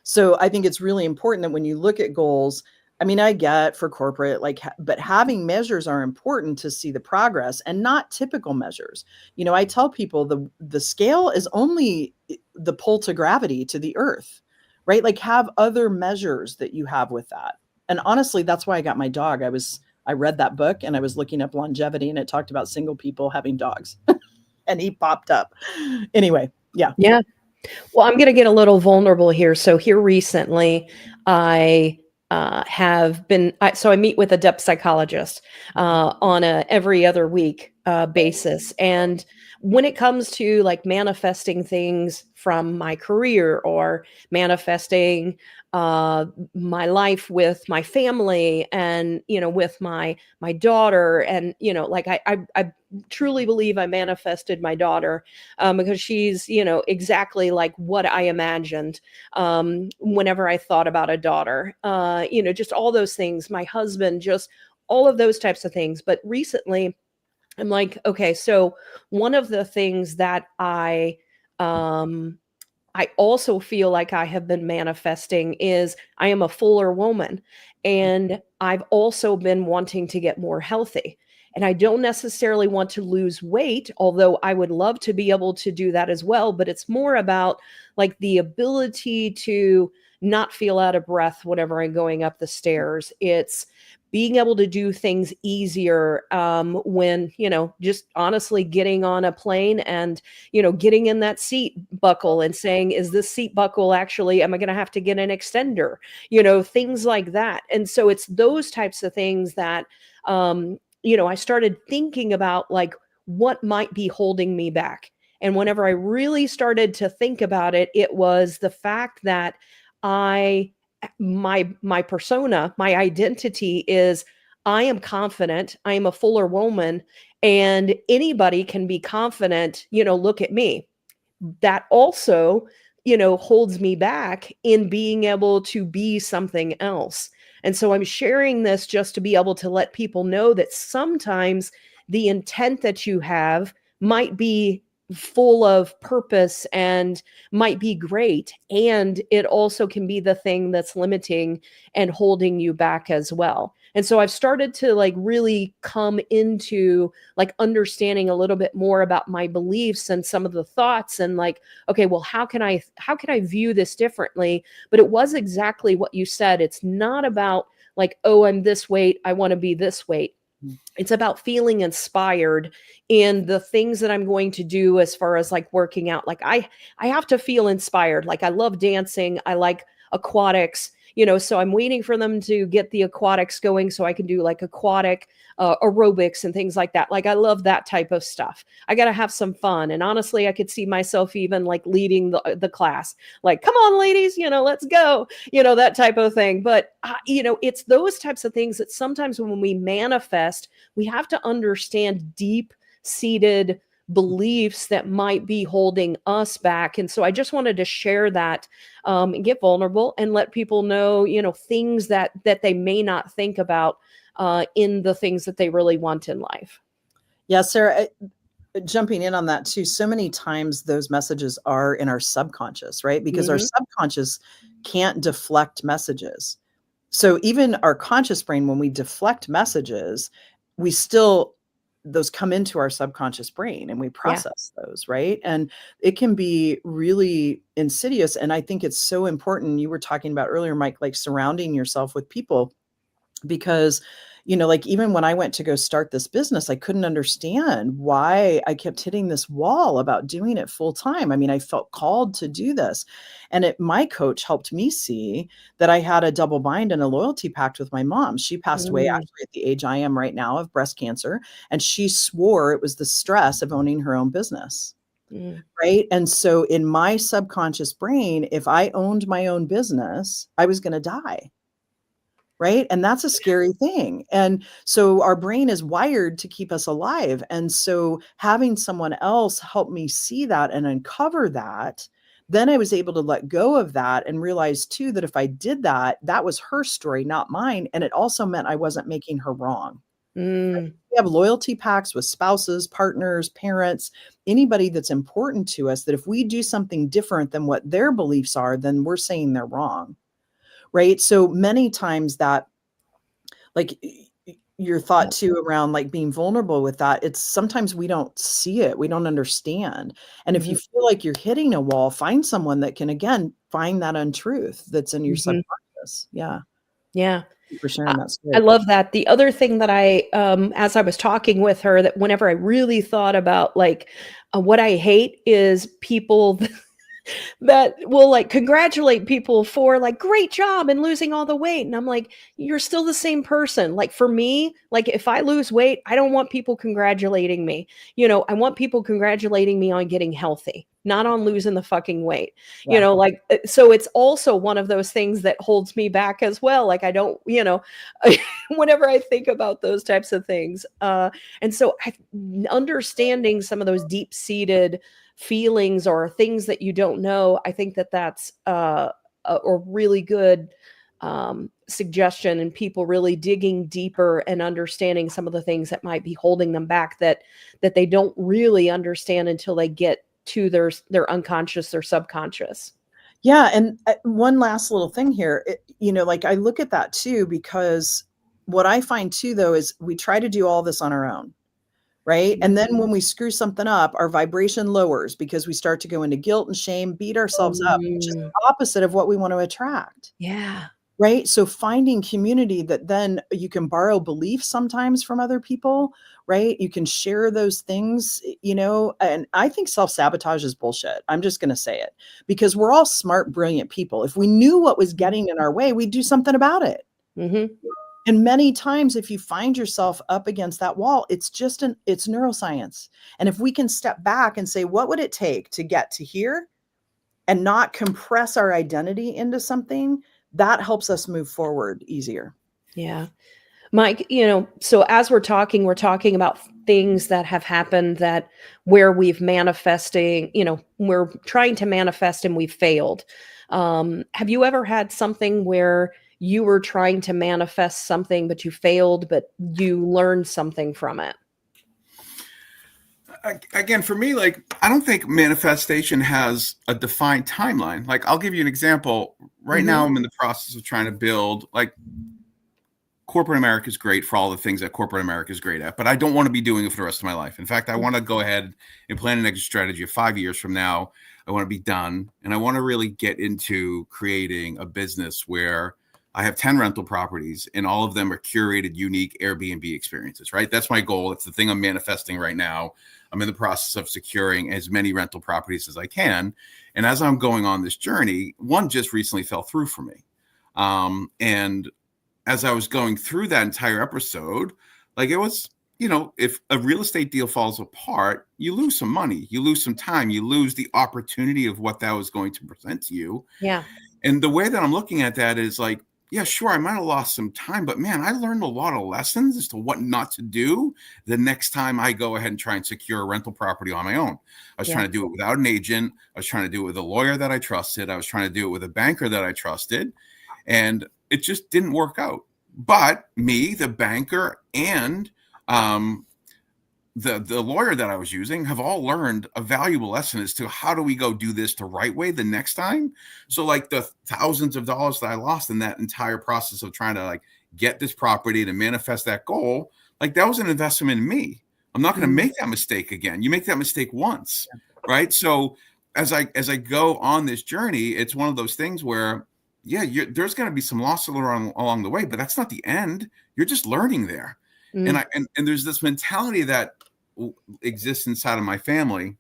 So I think it's really important that when you look at goals, I mean, I get for corporate, like, but having measures are important to see the progress and not typical measures. You know, I tell people the scale is only the pull to gravity to the earth, right? Like have other measures that you have with that. And honestly, that's why I got my dog. I read that book and I was looking up longevity and it talked about single people having dogs and he popped up. Anyway, yeah. Yeah. Well, I'm going to get a little vulnerable here. So here recently, I so I meet with a depth psychologist on a every other week basis. And when it comes to like manifesting things from my career or manifesting my life with my family and, you know, with my daughter, and, you know, like I truly believe I manifested my daughter because she's, you know, exactly like what I imagined whenever I thought about a daughter, you know, just all those things, my husband, just all of those types of things. But recently I'm like, okay, so one of the things that I also feel like I have been manifesting is I am a fuller woman, and I've also been wanting to get more healthy. And I don't necessarily want to lose weight, although I would love to be able to do that as well. But it's more about like the ability to not feel out of breath whenever I'm going up the stairs. It's being able to do things easier when, you know, just honestly getting on a plane and, you know, getting in that seat buckle and saying, is this seat buckle actually, am I going to have to get an extender? You know, things like that. And so it's those types of things that, you know, I started thinking about like what might be holding me back. And whenever I really started to think about it, it was the fact that my persona, my identity is I am confident, I am a fuller woman, and anybody can be confident, you know, look at me. That also, you know, holds me back in being able to be something else. And so I'm sharing this just to be able to let people know that sometimes the intent that you have might be full of purpose and might be great. And it also can be the thing that's limiting and holding you back as well. And so I've started to like really come into like understanding a little bit more about my beliefs and some of the thoughts and like, okay, well, how can I view this differently? But it was exactly what you said. It's not about like, oh, I'm this weight, I want to be this weight. It's about feeling inspired in the things that I'm going to do as far as like working out. Like I have to feel inspired. Like I love dancing. I like aquatics, you know, so I'm waiting for them to get the aquatics going so I can do like aquatic aerobics and things like that. Like I love that type of stuff. I got to have some fun. And honestly, I could see myself even like leading the class, like, come on, ladies, you know, let's go, you know, that type of thing. But, you know, it's those types of things that sometimes when we manifest, we have to understand deep-seated beliefs that might be holding us back. And so I just wanted to share that and get vulnerable and let people know, you know, things that they may not think about in the things that they really want in life. Yeah, Sarah, jumping in on that too, so many times those messages are in our subconscious, right? Because our subconscious can't deflect messages. So even our conscious brain, when we deflect messages, we still, those come into our subconscious brain and we process those, right? And it can be really insidious. And I think it's so important. You were talking about earlier, Mike, like surrounding yourself with people, because like even when I went to go start this business, I couldn't understand why I kept hitting this wall about doing it full time. I mean, I felt called to do this. And my coach helped me see that I had a double bind and a loyalty pact with my mom. She passed away actually at the age I am right now of breast cancer. And she swore it was the stress of owning her own business. Right. And so in my subconscious brain, if I owned my own business, I was going to die. Right. And that's a scary thing. And so our brain is wired to keep us alive. And so having someone else help me see that and uncover that, then I was able to let go of that and realize too that if I did that, that was her story, not mine. And it also meant I wasn't making her wrong. Right? We have loyalty pacts with spouses, partners, parents, anybody that's important to us, that if we do something different than what their beliefs are, then we're saying they're wrong. Right. So many times that, like your thought too around like being vulnerable with that, it's sometimes we don't see it. We don't understand. And if you feel like you're hitting a wall, find someone that can, again, find that untruth that's in your subconscious. Yeah. Yeah. Thank you for sharing that story. I love that. The other thing that as I was talking with her, that whenever I really thought about like what I hate is people that will like congratulate people for like great job and losing all the weight. And I'm like, you're still the same person. Like for me, like if I lose weight, I don't want people congratulating me. I want people congratulating me on getting healthy, not on losing the fucking weight. Yeah. Like, so it's also one of those things that holds me back as well. Like I don't, whenever I think about those types of things. And so understanding some of those deep-seated feelings or things that you don't know, I think that that's a really good suggestion, and people really digging deeper and understanding some of the things that might be holding them back that they don't really understand until they get to their unconscious or subconscious. Yeah. And one last little thing here, like I look at that too, because what I find too, though, is we try to do all this on our own. Right. And then when we screw something up, our vibration lowers because we start to go into guilt and shame, beat ourselves up, which is the opposite of what we want to attract. Yeah. Right. So finding community that then you can borrow beliefs sometimes from other people. Right. You can share those things, and I think self-sabotage is bullshit. I'm just going to say it, because we're all smart, brilliant people. If we knew what was getting in our way, we'd do something about it. And many times, if you find yourself up against that wall, it's neuroscience. And if we can step back and say, what would it take to get to here and not compress our identity into something, that helps us move forward easier. Yeah. Mike, so as we're talking about things that have happened that where we've manifesting, we're trying to manifest and we've failed. Have you ever had something where you were trying to manifest something, but you failed, but you learned something from it? Again, for me, like, I don't think manifestation has a defined timeline. Like, I'll give you an example. Right now, I'm in the process of trying to build, like, corporate America is great for all the things that corporate America is great at, but I don't want to be doing it for the rest of my life. In fact, I want to go ahead and plan an exit strategy of 5 years from now. I want to be done. And I want to really get into creating a business where I have 10 rental properties and all of them are curated, unique Airbnb experiences, right? That's my goal. It's the thing I'm manifesting right now. I'm in the process of securing as many rental properties as I can. And as I'm going on this journey, one just recently fell through for me. And as I was going through that entire episode, like it was, if a real estate deal falls apart, you lose some money, you lose some time, you lose the opportunity of what that was going to present to you. Yeah. And the way that I'm looking at that is like, yeah, sure, I might have lost some time, but man, I learned a lot of lessons as to what not to do the next time I go ahead and try and secure a rental property on my own. I was trying to do it without an agent. I was trying to do it with a lawyer that I trusted. I was trying to do it with a banker that I trusted. And it just didn't work out. But me, the banker, and the lawyer that I was using have all learned a valuable lesson as to how do we go do this the right way the next time. So like the thousands of dollars that I lost in that entire process of trying to like get this property to manifest that goal, like that was an investment in me. I'm not going to make that mistake again. You make that mistake once, right? So as I go on this journey, it's one of those things where, yeah, there's going to be some loss along the way, but that's not the end. You're just learning there. Mm. And there's this mentality that exists inside of my family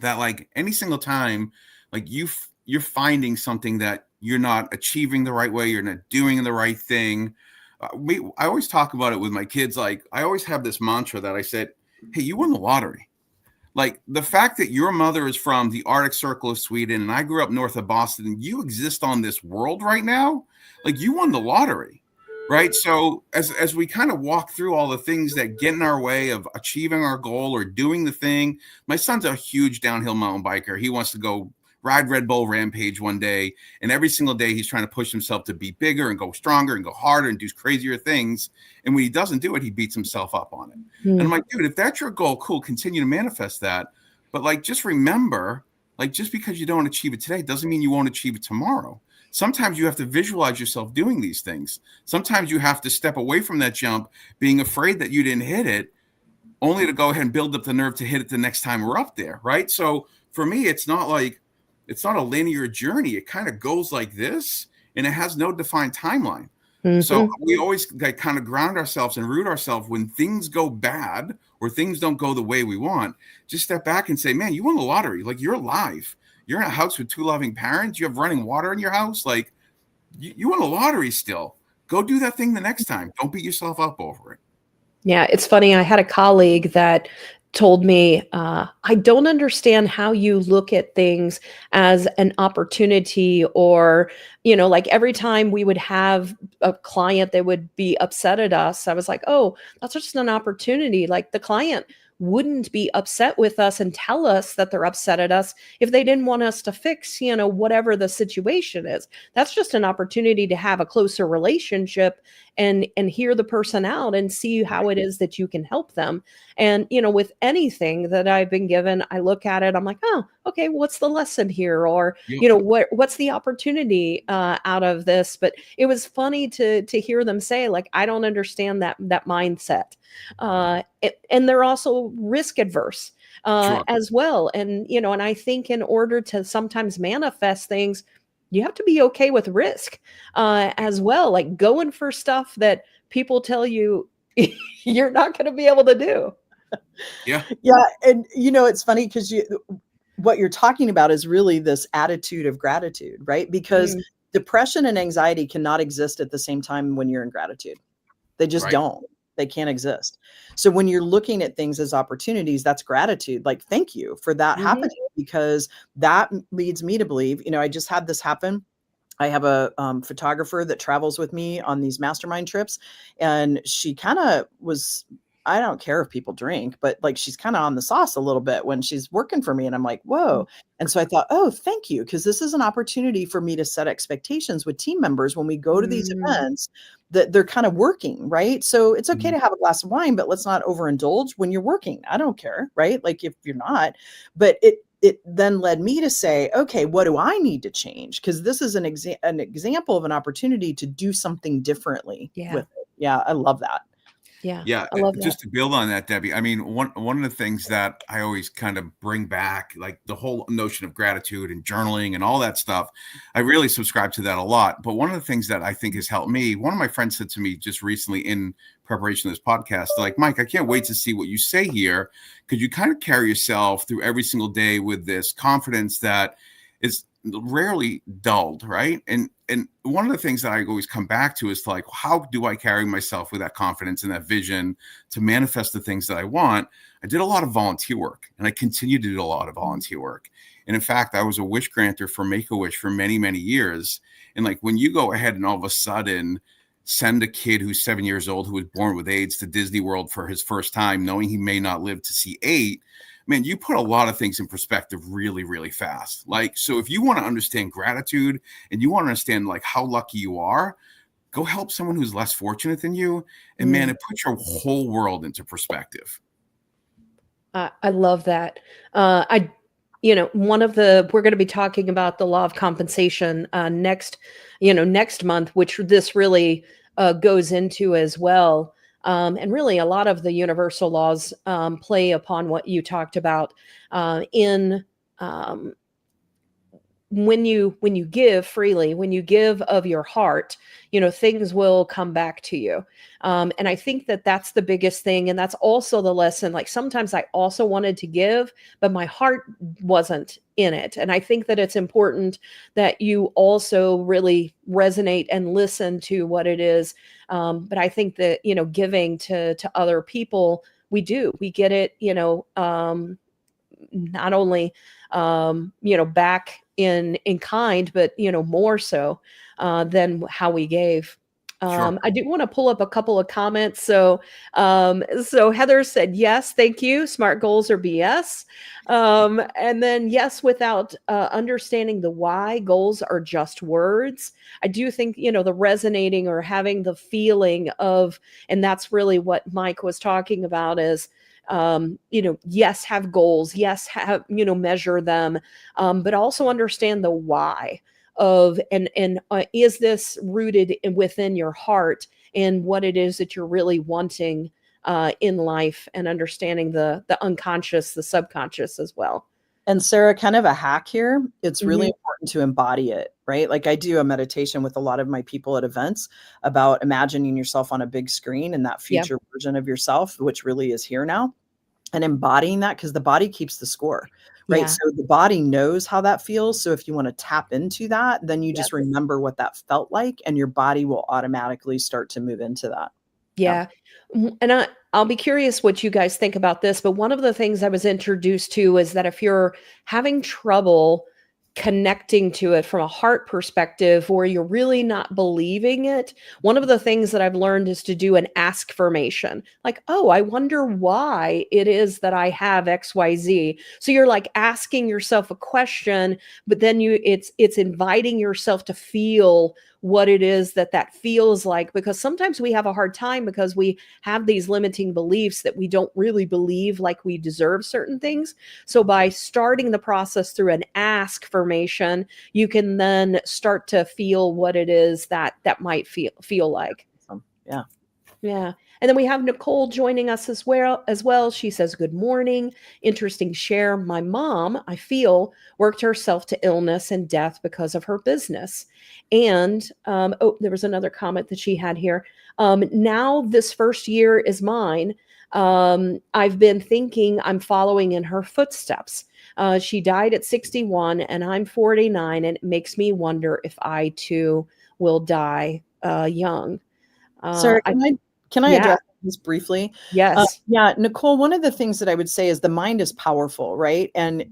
that like any single time, like you're finding something that you're not achieving the right way, you're not doing the right thing. I always talk about it with my kids. Like I always have this mantra that I said, hey, you won the lottery. Like the fact that your mother is from the Arctic Circle of Sweden and I grew up north of Boston, and you exist on this world right now, like you won the lottery, right? So as we kind of walk through all the things that get in our way of achieving our goal or doing the thing, my son's a huge downhill mountain biker. He wants to go ride Red Bull Rampage one day, and every single day he's trying to push himself to be bigger and go stronger and go harder and do crazier things. And when he doesn't do it, he beats himself up on it. And I'm like, dude, if that's your goal, cool, continue to manifest that. But like, just remember, like, just because you don't achieve it today doesn't mean you won't achieve it tomorrow. Sometimes you have to visualize yourself doing these things. Sometimes you have to step away from that jump, being afraid that you didn't hit it, only to go ahead and build up the nerve to hit it the next time we're up there, right? So for me, it's not a linear journey. It kind of goes like this, and it has no defined timeline. Mm-hmm. So we always kind of ground ourselves and root ourselves when things go bad or things don't go the way we want. Just step back and say, man, you won the lottery. Like, you're alive. You're in a house with 2 loving parents. You have running water in your house. Like, you won the lottery still. Go do that thing the next time. Don't beat yourself up over it. Yeah, it's funny. I had a colleague that told me, I don't understand how you look at things as an opportunity, or, like every time we would have a client that would be upset at us, I was like, oh, that's just an opportunity. Like, the client wouldn't be upset with us and tell us that they're upset at us if they didn't want us to fix, whatever the situation is. That's just an opportunity to have a closer relationship and hear the person out and see how it is that you can help them. And, with anything that I've been given, I look at it, I'm like, oh, okay, what's the lesson here? Or, what's the opportunity out of this? But it was funny to hear them say, like, I don't understand that mindset. And they're also risk adverse as well. And, and I think in order to sometimes manifest things, you have to be okay with risk as well, like going for stuff that people tell you you're not going to be able to do. Yeah. And, it's funny because what you're talking about is really this attitude of gratitude, right? Because depression and anxiety cannot exist at the same time when you're in gratitude. They just don't. They can't exist. So when you're looking at things as opportunities, that's gratitude. Like, thank you for that happening, because that leads me to believe, I just had this happen. I have a photographer that travels with me on these mastermind trips, and she kind of was, I don't care if people drink, but like, she's kind of on the sauce a little bit when she's working for me. And I'm like, whoa. And so I thought, oh, thank you. Because this is an opportunity for me to set expectations with team members when we go to these events, that they're kind of working, right? So it's okay to have a glass of wine, but let's not overindulge when you're working. I don't care, right? Like, if you're not, but it then led me to say, okay, what do I need to change? Because this is an example of an opportunity to do something differently with it. Yeah, I love that. Yeah. I love that. Just to build on that, Debbie, I mean, one of the things that I always kind of bring back, like the whole notion of gratitude and journaling and all that stuff, I really subscribe to that a lot. But one of the things that I think has helped me, one of my friends said to me just recently in preparation of this podcast, like, Mike, I can't wait to see what you say here, because you kind of carry yourself through every single day with this confidence that is rarely dulled, right? And one of the things that I always come back to is like, how do I carry myself with that confidence and that vision to manifest the things that I want? I did a lot of volunteer work, and I continue to do a lot of volunteer work. And in fact, I was a wish granter for Make-A-Wish for many, many years. And like, when you go ahead and all of a sudden send a kid who's 7 years old, who was born with AIDS, to Disney World for his first time, knowing he may not live to see 8, man, you put a lot of things in perspective really, really fast. Like, so if you want to understand gratitude and you want to understand like how lucky you are, go help someone who's less fortunate than you. And man, it puts your whole world into perspective. I love that. We're going to be talking about the law of compensation next month, which this really goes into as well. And really, a lot of the universal laws play upon what you talked about in when you give freely, when you give of your heart, things will come back to you. And I think that that's the biggest thing. And that's also the lesson. Like sometimes I also wanted to give, but my heart wasn't in it. And I think that it's important that you also really resonate and listen to what it is. But I think that, giving to other people, we get it, not only, back in kind, but, more so than how we gave. Sure. I do want to pull up a couple of comments. So Heather said, yes, thank you. Smart goals are BS. And then yes, without understanding the why, goals are just words. I do think, the resonating or having the feeling of, and that's really what Mike was talking about is, yes, have goals, yes, have, measure them, but also understand the why of, and is this rooted within your heart and what it is that you're really wanting in life, and understanding the unconscious, the subconscious as well. And Sarah, kind of a hack here. It's really important to embody it, right? Like I do a meditation with a lot of my people at events about imagining yourself on a big screen and that future version of yourself, which really is here now, and embodying that, because the body keeps the score, right? Yeah. So the body knows how that feels. So if you want to tap into that, then you just remember what that felt like, and your body will automatically start to move into that. Yeah. And I'll be curious what you guys think about this, but one of the things I was introduced to is that if you're having trouble connecting to it from a heart perspective, or you're really not believing it, one of the things that I've learned is to do an ask formation. Like, oh, I wonder why it is that I have XYZ. So you're like asking yourself a question, but then it's inviting yourself to feel what it is that feels like, because sometimes we have a hard time because we have these limiting beliefs that we don't really believe like we deserve certain things. So by starting the process through an ask formation, you can then start to feel what it is that might feel like. Yeah. Yeah. And then we have Nicole joining us as well. She says, good morning. Interesting share. My mom, I feel, worked herself to illness and death because of her business. And, there was another comment that she had here. Now this first year is mine. I've been thinking I'm following in her footsteps. She died at 61 and I'm 49, and it makes me wonder if I too will die young. Sarah, can I address this briefly? Yes. Yeah, Nicole, one of the things that I would say is the mind is powerful, right? And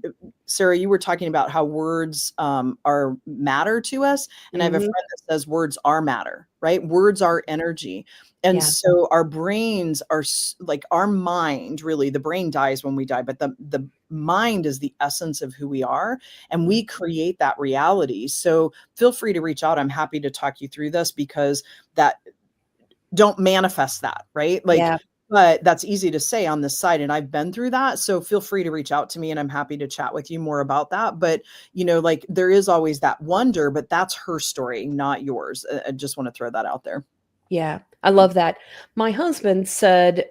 Sarah, you were talking about how words are matter to us. And I have a friend that says words are matter, right? Words are energy. And so our brains are like our mind, really, the brain dies when we die, but the mind is the essence of who we are, and we create that reality. So feel free to reach out. I'm happy to talk you through this, because don't manifest that, right? Like, but that's easy to say on this side. And I've been through that. So feel free to reach out to me and I'm happy to chat with you more about that. But, like there is always that wonder, but that's her story, not yours. I just want to throw that out there. Yeah, I love that. My husband said,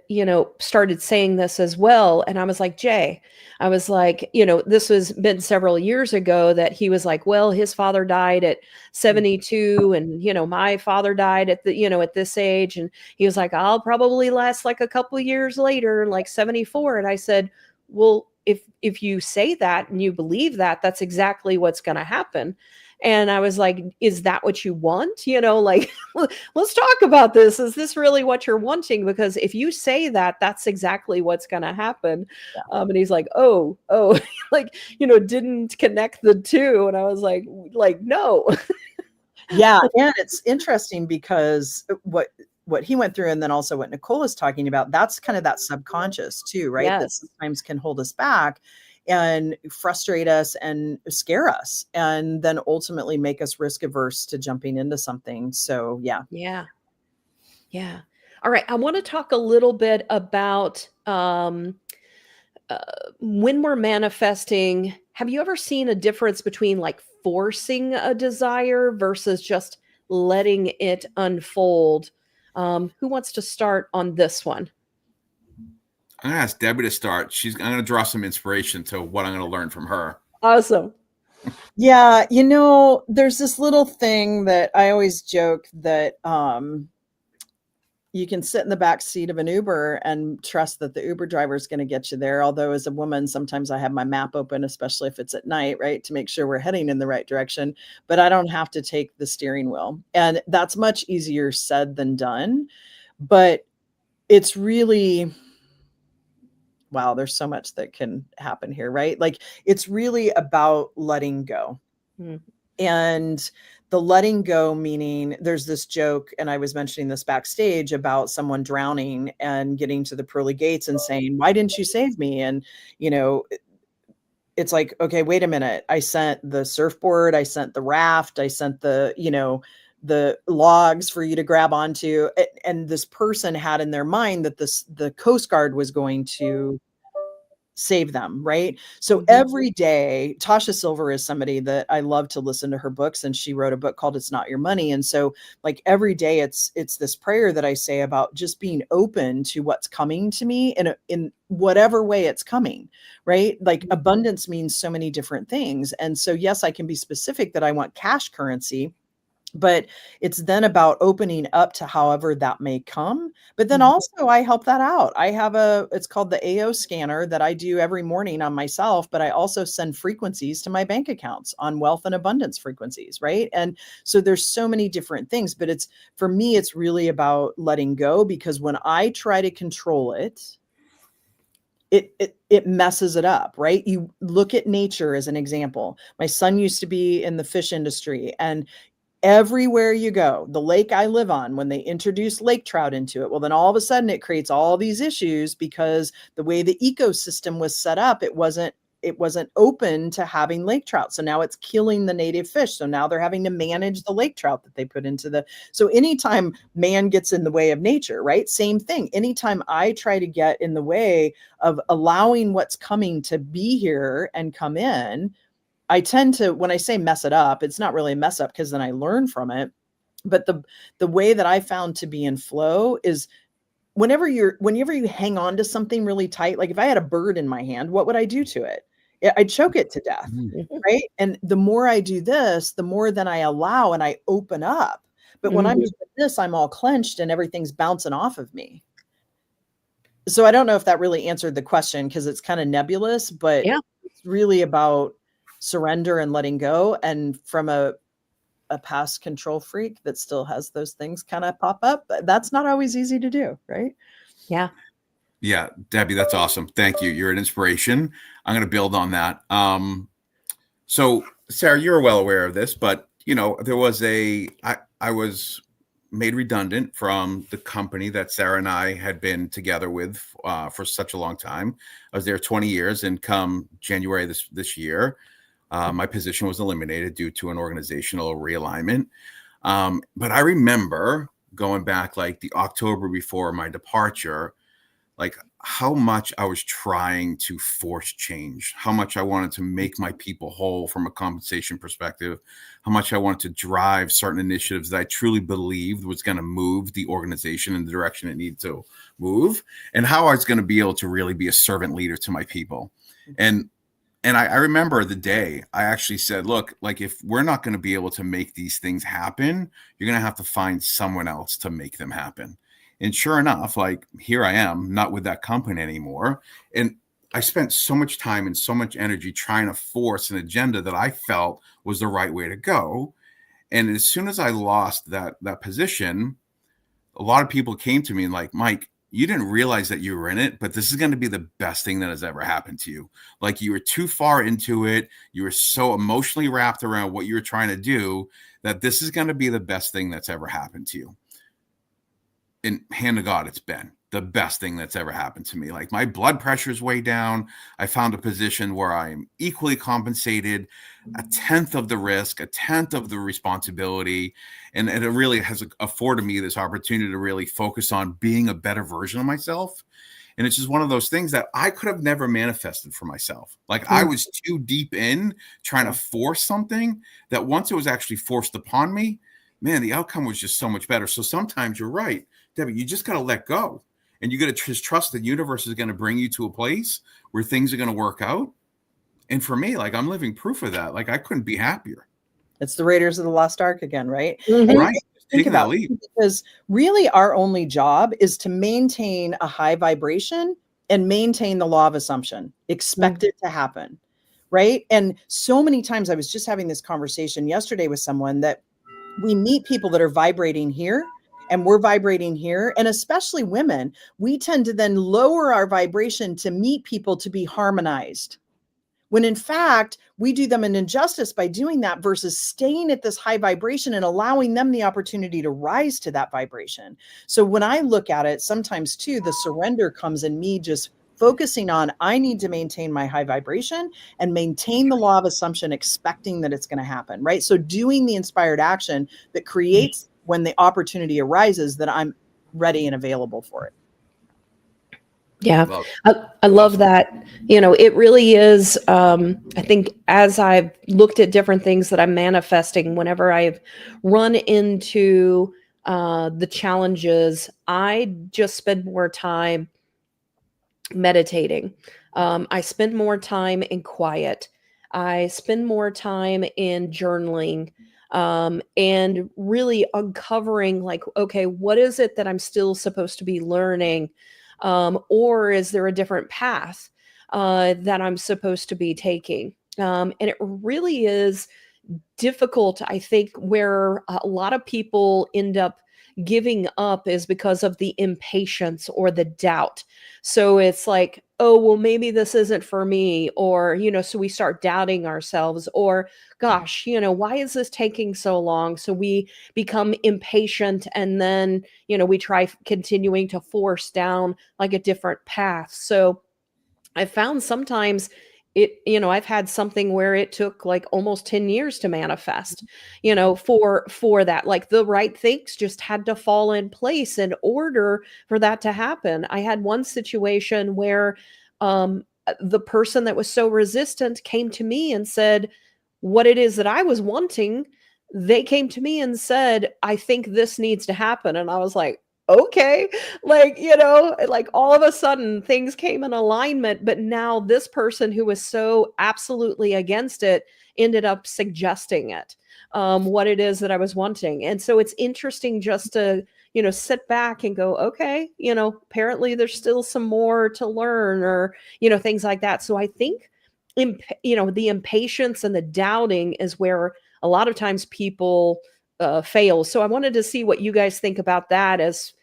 started saying this as well. And I was like, Jay, I was like, this was been several years ago that he was like, well, his father died at 72 and, my father died at at this age. And he was like, I'll probably last like a couple of years later, like 74. And I said, well, if you say that and you believe that, that's exactly what's going to happen. And I was like, is that what you want? Like, let's talk about this. Is this really what you're wanting? Because if you say that, that's exactly what's going to happen. Yeah. And he's like, oh, like, didn't connect the two. And I was like, no. Yeah. And it's interesting because what he went through, and then also what Nicole is talking about, that's kind of that subconscious too, right? Yes. That sometimes can hold us back and frustrate us and scare us, and then ultimately make us risk averse to jumping into something. So yeah. All right, I want to talk a little bit about when we're manifesting. Have you ever seen a difference between like forcing a desire versus just letting it unfold? Who wants to start on this one? I'm going to ask Debbie to start. I'm going to draw some inspiration to what I'm going to learn from her. Awesome. Yeah, there's this little thing that I always joke that you can sit in the back seat of an Uber and trust that the Uber driver is going to get you there. Although as a woman, sometimes I have my map open, especially if it's at night, right, to make sure we're heading in the right direction. But I don't have to take the steering wheel. And that's much easier said than done. But it's really, wow, there's so much that can happen here, right? Like it's really about letting go. Mm. And the letting go, meaning there's this joke, and I was mentioning this backstage about someone drowning and getting to the pearly gates and saying, why didn't you save me? And, it's like, okay, wait a minute. I sent the surfboard, I sent the raft, I sent the logs for you to grab onto. And this person had in their mind that the Coast Guard was going to save them, right? So every day, Tasha Silver is somebody that I love to listen to her books, and she wrote a book called It's Not Your Money. And so like every day it's this prayer that I say about just being open to what's coming to me in whatever way it's coming, right? Like abundance means so many different things. And so yes, I can be specific that I want cash currency, but it's then about opening up to however that may come. But then also I help that out. I have it's called the AO scanner that I do every morning on myself, but I also send frequencies to my bank accounts on wealth and abundance frequencies, right? And so there's so many different things, but for me, it's really about letting go, because when I try to control it, it messes it up, right? You look at nature as an example. My son used to be in the fish industry, and everywhere you go, the lake I live on, when they introduce lake trout into it, well, then all of a sudden it creates all these issues because the way the ecosystem was set up, it wasn't open to having lake trout. So now it's killing the native fish. So now they're having to manage the lake trout that they put into so anytime man gets in the way of nature, right? Same thing. Anytime I try to get in the way of allowing what's coming to be here and come in, I tend to, when I say mess it up, it's not really a mess up because then I learn from it. But the way that I found to be in flow is whenever you hang on to something really tight, like if I had a bird in my hand, what would I do to it? I'd choke it to death, right? And the more I do this, the more then I allow and I open up. But when I'm doing this, I'm all clenched and everything's bouncing off of me. So I don't know if that really answered the question, because it's kind of nebulous, but it's really about surrender and letting go. And from a past control freak that still has those things kind of pop up, that's not always easy to do, right? Yeah. Yeah, Debbie, that's awesome. Thank you. You're an inspiration. I'm going to build on that. So Sarah, you're well aware of this, but there was I was made redundant from the company that Sarah and I had been together with for such a long time. I was there 20 years, and come January this year, my position was eliminated due to an organizational realignment. But I remember going back like the October before my departure, like how much I was trying to force change, how much I wanted to make my people whole from a compensation perspective, how much I wanted to drive certain initiatives that I truly believed was going to move the organization in the direction it needed to move, and how I was going to be able to really be a servant leader to my people. And I remember the day I actually said, look, like if we're not going to be able to make these things happen, you're going to have to find someone else to make them happen. And sure enough, like here I am, not with that company anymore. And I spent so much time and so much energy trying to force an agenda that I felt was the right way to go. And as soon as I lost that position, a lot of people came to me and like, Mike, you didn't realize that you were in it, but this is going to be the best thing that has ever happened to you. Like you were too far into it. You were so emotionally wrapped around what you were trying to do that this is going to be the best thing that's ever happened to you. And hand to God, it's been the best thing that's ever happened to me. Like my blood pressure is way down. I found a position where I'm equally compensated, a tenth of the risk, a tenth of the responsibility. And it really has afforded me this opportunity to really focus on being a better version of myself. And it's just one of those things that I could have never manifested for myself. Like I was too deep in trying to force something that once it was actually forced upon me, man, the outcome was just so much better. So sometimes you're right, Debbie, you just got to let go. And you got to just trust the universe is going to bring you to a place where things are going to work out. And for me, like, I'm living proof of that. Like, I couldn't be happier. It's the Raiders of the Lost Ark again, right? Mhm. And Right. think Taking that about leap. it, because really our only job is to maintain a high vibration and maintain the law of assumption. Expect it to happen, right? And so many times, I was just having this conversation yesterday with someone, that we meet people that are vibrating here and we're vibrating here. And especially women, we tend to then lower our vibration to meet people to be harmonized, when in fact, we do them an injustice by doing that versus staying at this high vibration and allowing them the opportunity to rise to that vibration. So when I look at it, sometimes too, the surrender comes in me just focusing on, I need to maintain my high vibration and maintain the law of assumption, expecting that it's going to happen, right? So doing the inspired action that creates, when the opportunity arises, that I'm ready and available for it. Yeah, Love I love that. It really is. I think as I've looked at different things that I'm manifesting, whenever I've run into the challenges, I just spend more time meditating. I spend more time in quiet. I spend more time in journaling, and really uncovering, like, okay, what is it that I'm still supposed to be learning? Or is there a different path that I'm supposed to be taking? And it really is difficult, I think, where a lot of people end up giving up is because of the impatience or the doubt. So it's like, oh, well, maybe this isn't for me. Or, so we start doubting ourselves, or, gosh, why is this taking so long? So we become impatient, and then, we try continuing to force down like a different path. So I found sometimes I've had something where it took like almost 10 years to manifest, for that. Like the right things just had to fall in place in order for that to happen. I had one situation where the person that was so resistant came to me and said what it is that I was wanting. They came to me and said, I think this needs to happen. And I was like, okay, like, like all of a sudden things came in alignment, but now this person who was so absolutely against it ended up suggesting it, what it is that I was wanting. And so it's interesting just to, sit back and go, okay, apparently there's still some more to learn, or, things like that. So I think, the impatience and the doubting is where a lot of times people fail. So I wanted to see what you guys think about that, as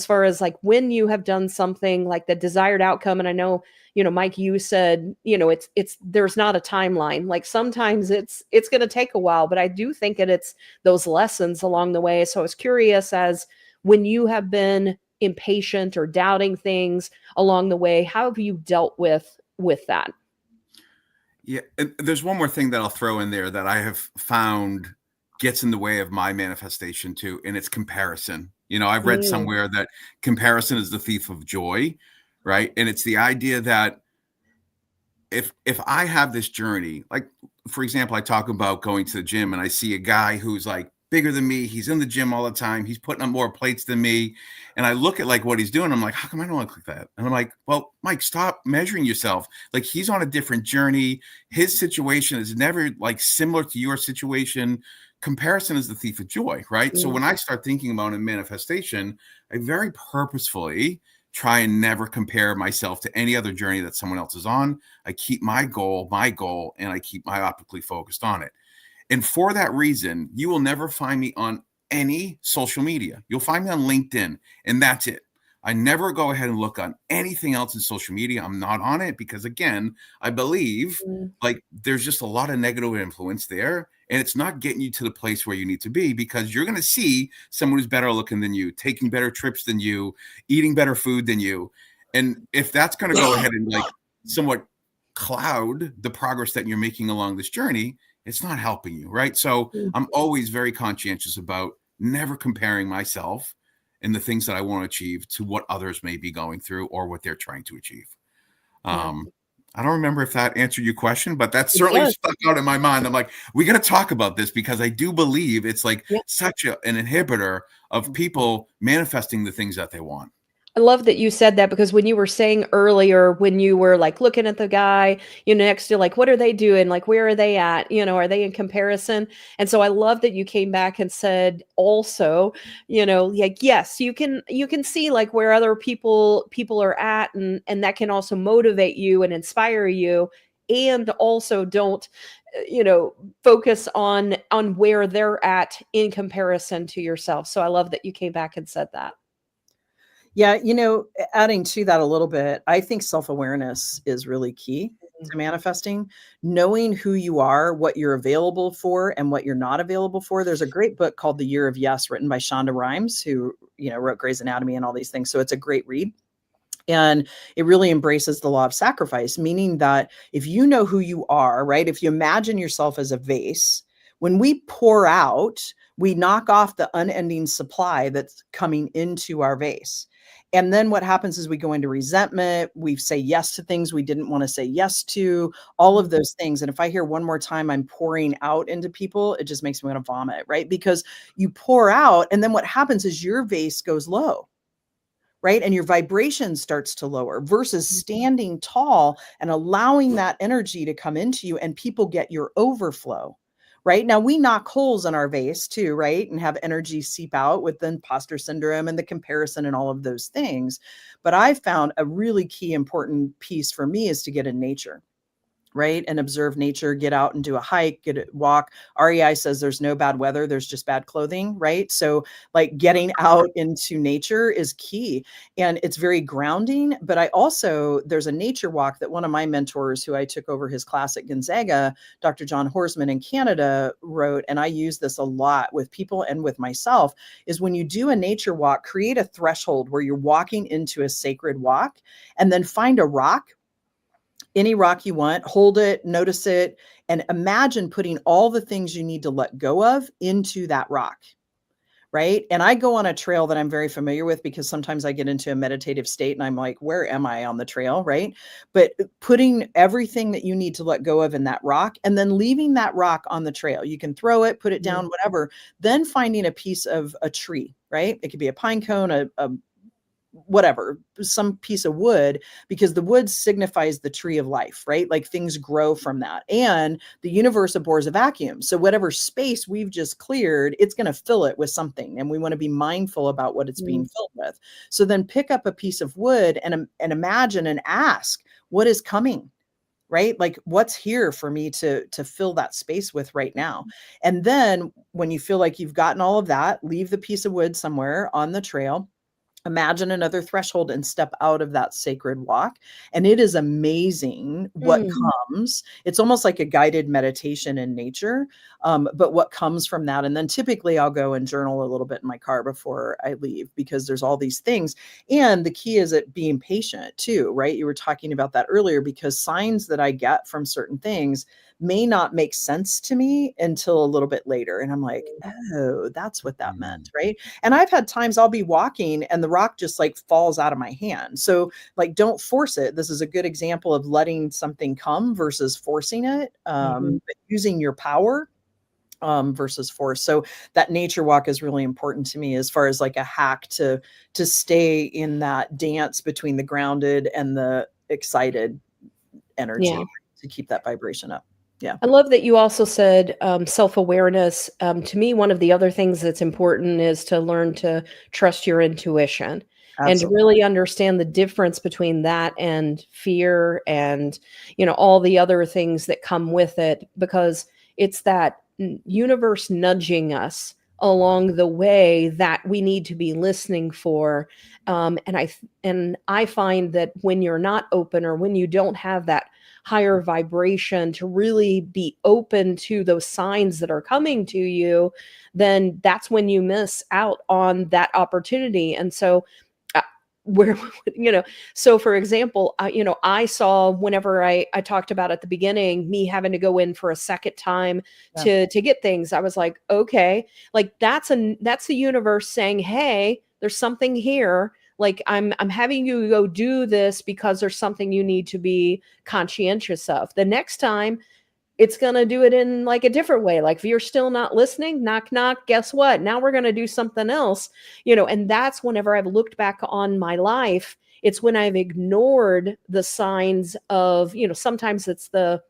far as like when you have done something like the desired outcome. And I know, Mike, you said, it's there's not a timeline. Like sometimes it's going to take a while, but I do think that it's those lessons along the way. So I was curious, as when you have been impatient or doubting things along the way, how have you dealt with that? Yeah. And there's one more thing that I'll throw in there that I have found gets in the way of my manifestation too, and it's comparison. I've read somewhere that comparison is the thief of joy, right? And it's the idea that if I have this journey, like, for example, I talk about going to the gym and I see a guy who's like bigger than me. He's in the gym all the time. He's putting up more plates than me. And I look at like what he's doing. I'm like, how come I don't look like that? And I'm like, well, Mike, stop measuring yourself. Like, he's on a different journey. His situation is never like similar to your situation. Comparison is the thief of joy, right? So when I start thinking about a manifestation, I very purposefully try and never compare myself to any other journey that someone else is on. I keep my goal, and I keep myopically focused on it. And for that reason, you will never find me on any social media. You'll find me on LinkedIn, and that's it. I never go ahead and look on anything else in social media. I'm not on it because, again, I believe like there's just a lot of negative influence there, and it's not getting you to the place where you need to be, because you're going to see someone who's better looking than you, taking better trips than you, eating better food than you. And if that's going to go ahead and like somewhat cloud the progress that you're making along this journey, it's not helping you, right? So I'm always very conscientious about never comparing myself and the things that I want to achieve to what others may be going through or what they're trying to achieve. I don't remember if that answered your question, but that's certainly stuck out in my mind. I'm like, we got to talk about this, because I do believe it's like such an inhibitor of people manifesting the things that they want. I love that you said that, because when you were saying earlier, when you were like looking at the guy, next to, like, what are they doing? Like, where are they at? Are they in comparison? And so I love that you came back and said also, like, yes, you can see like where other people are at, and that can also motivate you and inspire you. And also don't, focus on where they're at in comparison to yourself. So I love that you came back and said that. Yeah, adding to that a little bit, I think self-awareness is really key to manifesting. Knowing who you are, what you're available for, and what you're not available for. There's a great book called The Year of Yes, written by Shonda Rhimes, who, wrote Grey's Anatomy and all these things. So it's a great read. And it really embraces the law of sacrifice, meaning that if you know who you are, right? If you imagine yourself as a vase, when we pour out, we knock off the unending supply that's coming into our vase. And then what happens is we go into resentment. We say yes to things we didn't want to say yes to, all of those things. And if I hear one more time I'm pouring out into people, it just makes me want to vomit, right? Because you pour out, and then what happens is your vase goes low, right? And your vibration starts to lower, versus standing tall and allowing that energy to come into you, and people get your overflow. Right now, we knock holes in our vase too, right? And have energy seep out with the imposter syndrome and the comparison and all of those things. But I found a really key important piece for me is to get in nature, right? And observe nature, get out and do a hike, get a walk. REI says there's no bad weather, there's just bad clothing, right? So like getting out into nature is key, and it's very grounding. But there's a nature walk that one of my mentors, who I took over his class at Gonzaga, Dr. John Horsman in Canada, wrote, and I use this a lot with people and with myself, is when you do a nature walk, create a threshold where you're walking into a sacred walk, and then find a rock, any rock you want, hold it, notice it, and imagine putting all the things you need to let go of into that rock, right? And I go on a trail that I'm very familiar with, because sometimes I get into a meditative state and I'm like, where am I on the trail, right? But putting everything that you need to let go of in that rock, and then leaving that rock on the trail. You can throw it, put it down, whatever. Then finding a piece of a tree, right? It could be a pine cone, a whatever, some piece of wood, because the wood signifies the tree of life, right? Like things grow from that. And the universe abhors a vacuum. So whatever space we've just cleared, it's going to fill it with something. And we want to be mindful about what it's being filled with. So then pick up a piece of wood and imagine and ask, what is coming? Right? Like, what's here for me to fill that space with right now? And then when you feel like you've gotten all of that, leave the piece of wood somewhere on the trail. Imagine another threshold and step out of that sacred walk. And it is amazing what comes. It's almost like a guided meditation in nature, but what comes from that. And then typically I'll go and journal a little bit in my car before I leave, because there's all these things. And the key is at being patient too, right? You were talking about that earlier, because signs that I get from certain things may not make sense to me until a little bit later. And I'm like, oh, that's what that meant, right? And I've had times I'll be walking and the rock just like falls out of my hand. So like, don't force it. This is a good example of letting something come versus forcing it, but using your power versus force. So that nature walk is really important to me, as far as like a hack to stay in that dance between the grounded and the excited energy, to keep that vibration up. Yeah. I love that you also said self-awareness. To me, one of the other things that's important is to learn to trust your intuition. Absolutely. And to really understand the difference between that and fear and, all the other things that come with it, because it's that universe nudging us along the way that we need to be listening for. And I find that when you're not open, or when you don't have that higher vibration to really be open to those signs that are coming to you, then that's when you miss out on that opportunity. And so where, so for example, I saw, whenever I talked about at the beginning, me having to go in for a second time to get things, I was like, okay, like that's the universe saying, hey, there's something here. Like I'm having you go do this because there's something you need to be conscientious of. The next time, it's going to do it in like a different way. Like, if you're still not listening, knock, knock, guess what? Now we're going to do something else, and that's whenever I've looked back on my life, it's when I've ignored the signs of, sometimes it's the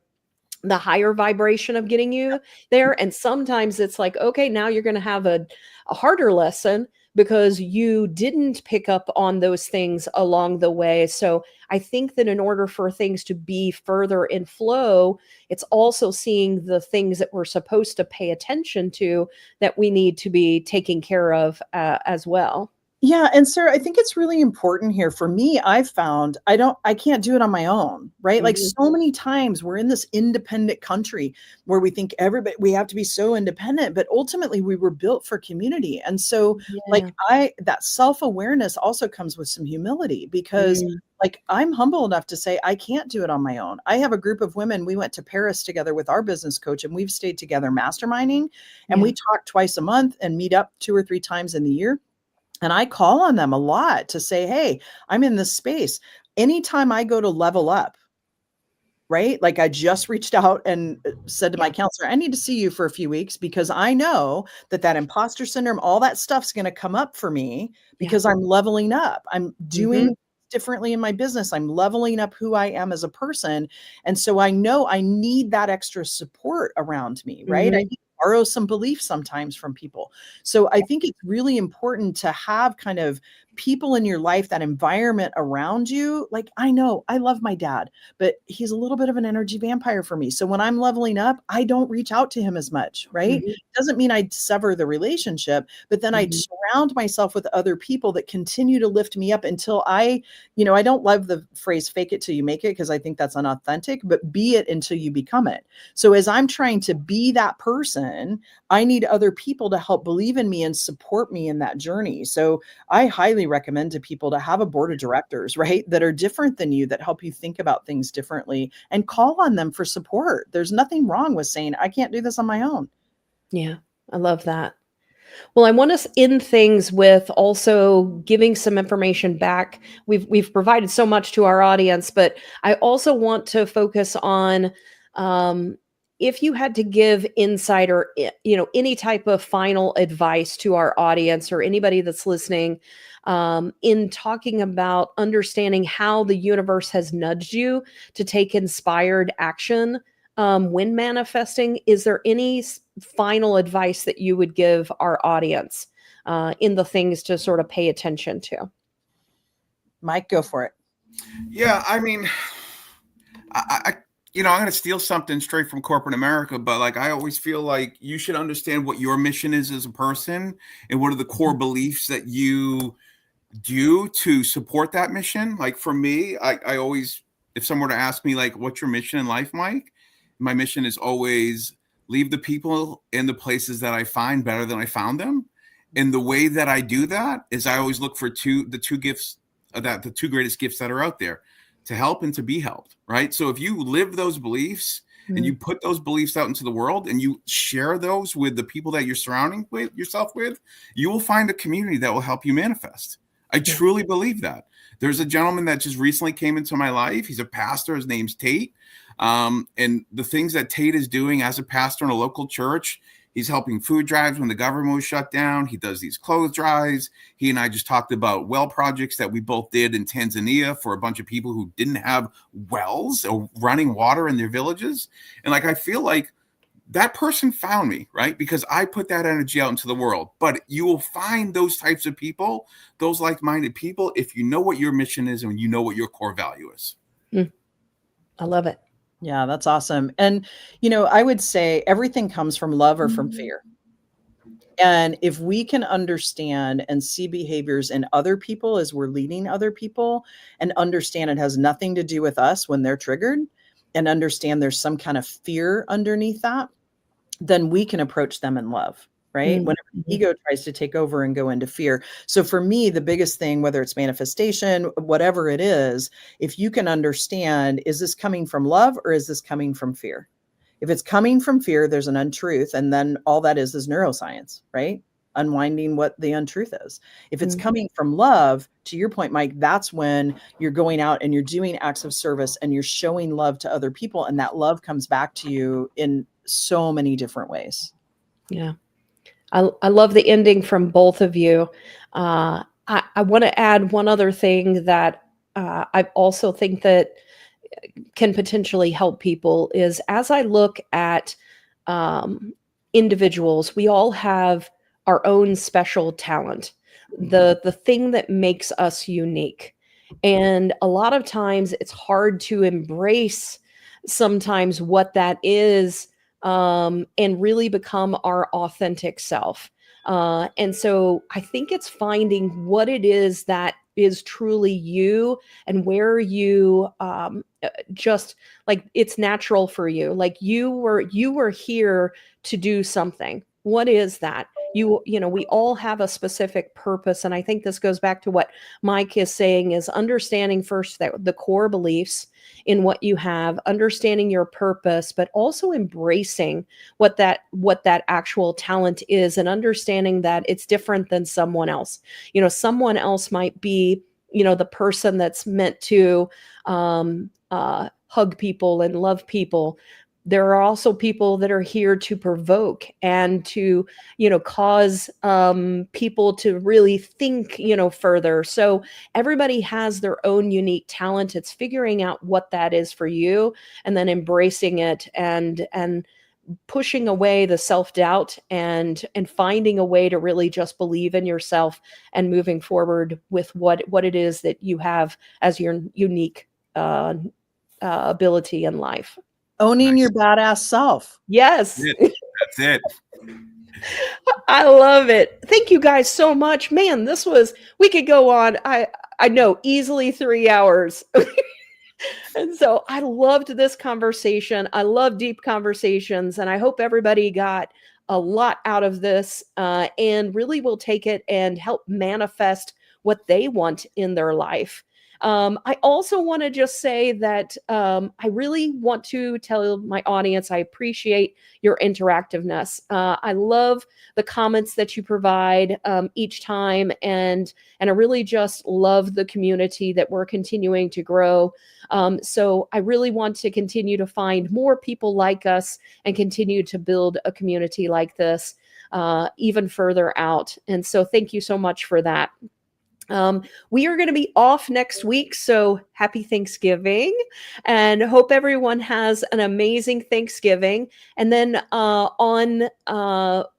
higher vibration of getting you there. And sometimes it's like, okay, now you're going to have a harder lesson because you didn't pick up on those things along the way. So I think that in order for things to be further in flow, it's also seeing the things that we're supposed to pay attention to that we need to be taking care of as well. Yeah. And Sarah, I think it's really important here for me. I've found I can't do it on my own, right? Like so many times we're in this independent country where we think we have to be so independent, but ultimately we were built for community. And so that self-awareness also comes with some humility because like I'm humble enough to say, I can't do it on my own. I have a group of women. We went to Paris together with our business coach and we've stayed together masterminding and we talk twice a month and meet up 2 or 3 times in the year. And I call on them a lot to say, hey, I'm in this space. Anytime I go to level up, right? Like I just reached out and said to my counselor, I need to see you for a few weeks because I know that imposter syndrome, all that stuff's going to come up for me because I'm leveling up. I'm doing differently in my business. I'm leveling up who I am as a person. And so I know I need that extra support around me, right? I need to borrow some belief sometimes from people. So I think it's really important to have kind of people in your life, that environment around you. Like, I know I love my dad, but he's a little bit of an energy vampire for me. So when I'm leveling up, I don't reach out to him as much, right? Doesn't mean I'd sever the relationship, but then I'd surround myself with other people that continue to lift me up until I don't love the phrase fake it till you make it because I think that's unauthentic, but be it until you become it. So as I'm trying to be that person, I need other people to help believe in me and support me in that journey. So I highly recommend to people to have a board of directors, right, that are different than you, that help you think about things differently and call on them for support. There's nothing wrong with saying, I can't do this on my own. Yeah, I love that. Well, I want to end things with also giving some information back. We've provided so much to our audience, but I also want to focus on if you had to give insight or any type of final advice to our audience or anybody that's listening in talking about understanding how the universe has nudged you to take inspired action when manifesting, is there any final advice that you would give our audience in the things to sort of pay attention to? Mike, go for it. Yeah, I mean, I'm going to steal something straight from corporate America, but like I always feel like you should understand what your mission is as a person and what are the core beliefs that you do to support that mission. Like for me, I always, if someone were to ask me like, what's your mission in life, Mike? My mission is always leave the people in the places that I find better than I found them. And the way that I do that is I always look for the two greatest gifts that are out there, to help and to be helped, right? So if you live those beliefs and you put those beliefs out into the world and you share those with the people that you're surrounding yourself with, you will find a community that will help you manifest. I truly believe that. There's a gentleman that just recently came into my life. He's a pastor. His name's Tate. And the things that Tate is doing as a pastor in a local church, he's helping food drives when the government was shut down. He does these clothes drives. He and I just talked about well projects that we both did in Tanzania for a bunch of people who didn't have wells or running water in their villages. And like, I feel like that person found me, right? Because I put that energy out into the world. But you will find those types of people, those like-minded people, if you know what your mission is and you know what your core value is. I love it. Yeah, that's awesome. And, I would say everything comes from love or from fear. And if we can understand and see behaviors in other people as we're leading other people and understand it has nothing to do with us when they're triggered and understand there's some kind of fear underneath that, then we can approach them in love, right? Whenever ego tries to take over and go into fear. So for me, the biggest thing, whether it's manifestation, whatever it is, if you can understand, is this coming from love or is this coming from fear? If it's coming from fear, there's an untruth. And then all that is neuroscience, right? unwinding what the untruth is. If it's Mhm. coming from love, to your point, Mike, that's when you're going out and you're doing acts of service and you're showing love to other people. And that love comes back to you in so many different ways. Yeah. I love the ending from both of you. I want to add one other thing that I also think that can potentially help people is as I look at individuals, we all have our own special talent, the thing that makes us unique. And a lot of times it's hard to embrace sometimes what that is and really become our authentic self. And so I think it's finding what it is that is truly you and where you just like it's natural for you. Like you were here to do something. What is that? You know, we all have a specific purpose. And I think this goes back to what Mike is saying is understanding first that the core beliefs in what you have, understanding your purpose, but also embracing what that actual talent is and understanding that it's different than someone else. You know, someone else might be, you know, the person that's meant to hug people and love people. There are also people that are here to provoke and to, you know, cause people to really think, you know, further. So everybody has their own unique talent. It's figuring out what that is for you and then embracing it and pushing away the self-doubt and finding a way to really just believe in yourself and moving forward with what it is that you have as your unique ability in life. Owning Nice. your badass self. Yes. That's it. I love it. Thank you guys so much. Man, we could go on. I know easily 3 hours. And so I loved this conversation. I love deep conversations, and I hope everybody got a lot out of this and really will take it and help manifest what they want in their life. I also want to just say that I really want to tell my audience I appreciate your interactiveness. I love the comments that you provide each time, and I really just love the community that we're continuing to grow. So I really want to continue to find more people like us and continue to build a community like this even further out. And so thank you so much for that. We are going to be off next week, so happy Thanksgiving and hope everyone has an amazing Thanksgiving. And then on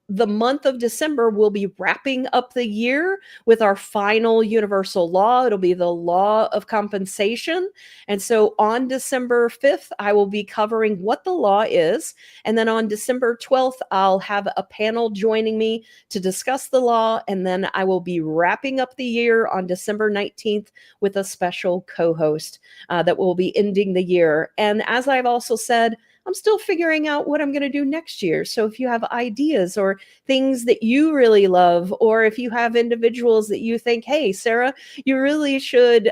the month of December, we'll be wrapping up the year with our final universal law. It'll be the law of compensation. And so on December 5th, I will be covering what the law is. And then on December 12th, I'll have a panel joining me to discuss the law. And then I will be wrapping up the year on December 19th with a special co-host that will be ending the year. And as I've also said, I'm still figuring out what I'm going to do next year. So if you have ideas or things that you really love, or if you have individuals that you think, hey, Sarah, you really should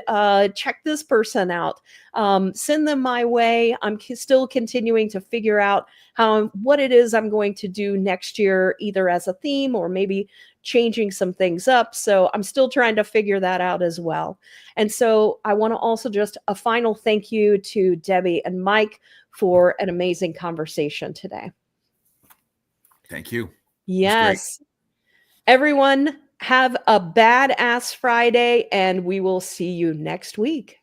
check this person out, send them my way. I'm still continuing to figure out what it is I'm going to do next year, either as a theme or maybe changing some things up. So I'm still trying to figure that out as well. And so I want to also just a final thank you to Debbie and Mike for an amazing conversation today. Thank you. Yes. Everyone have a badass Friday, and we will see you next week.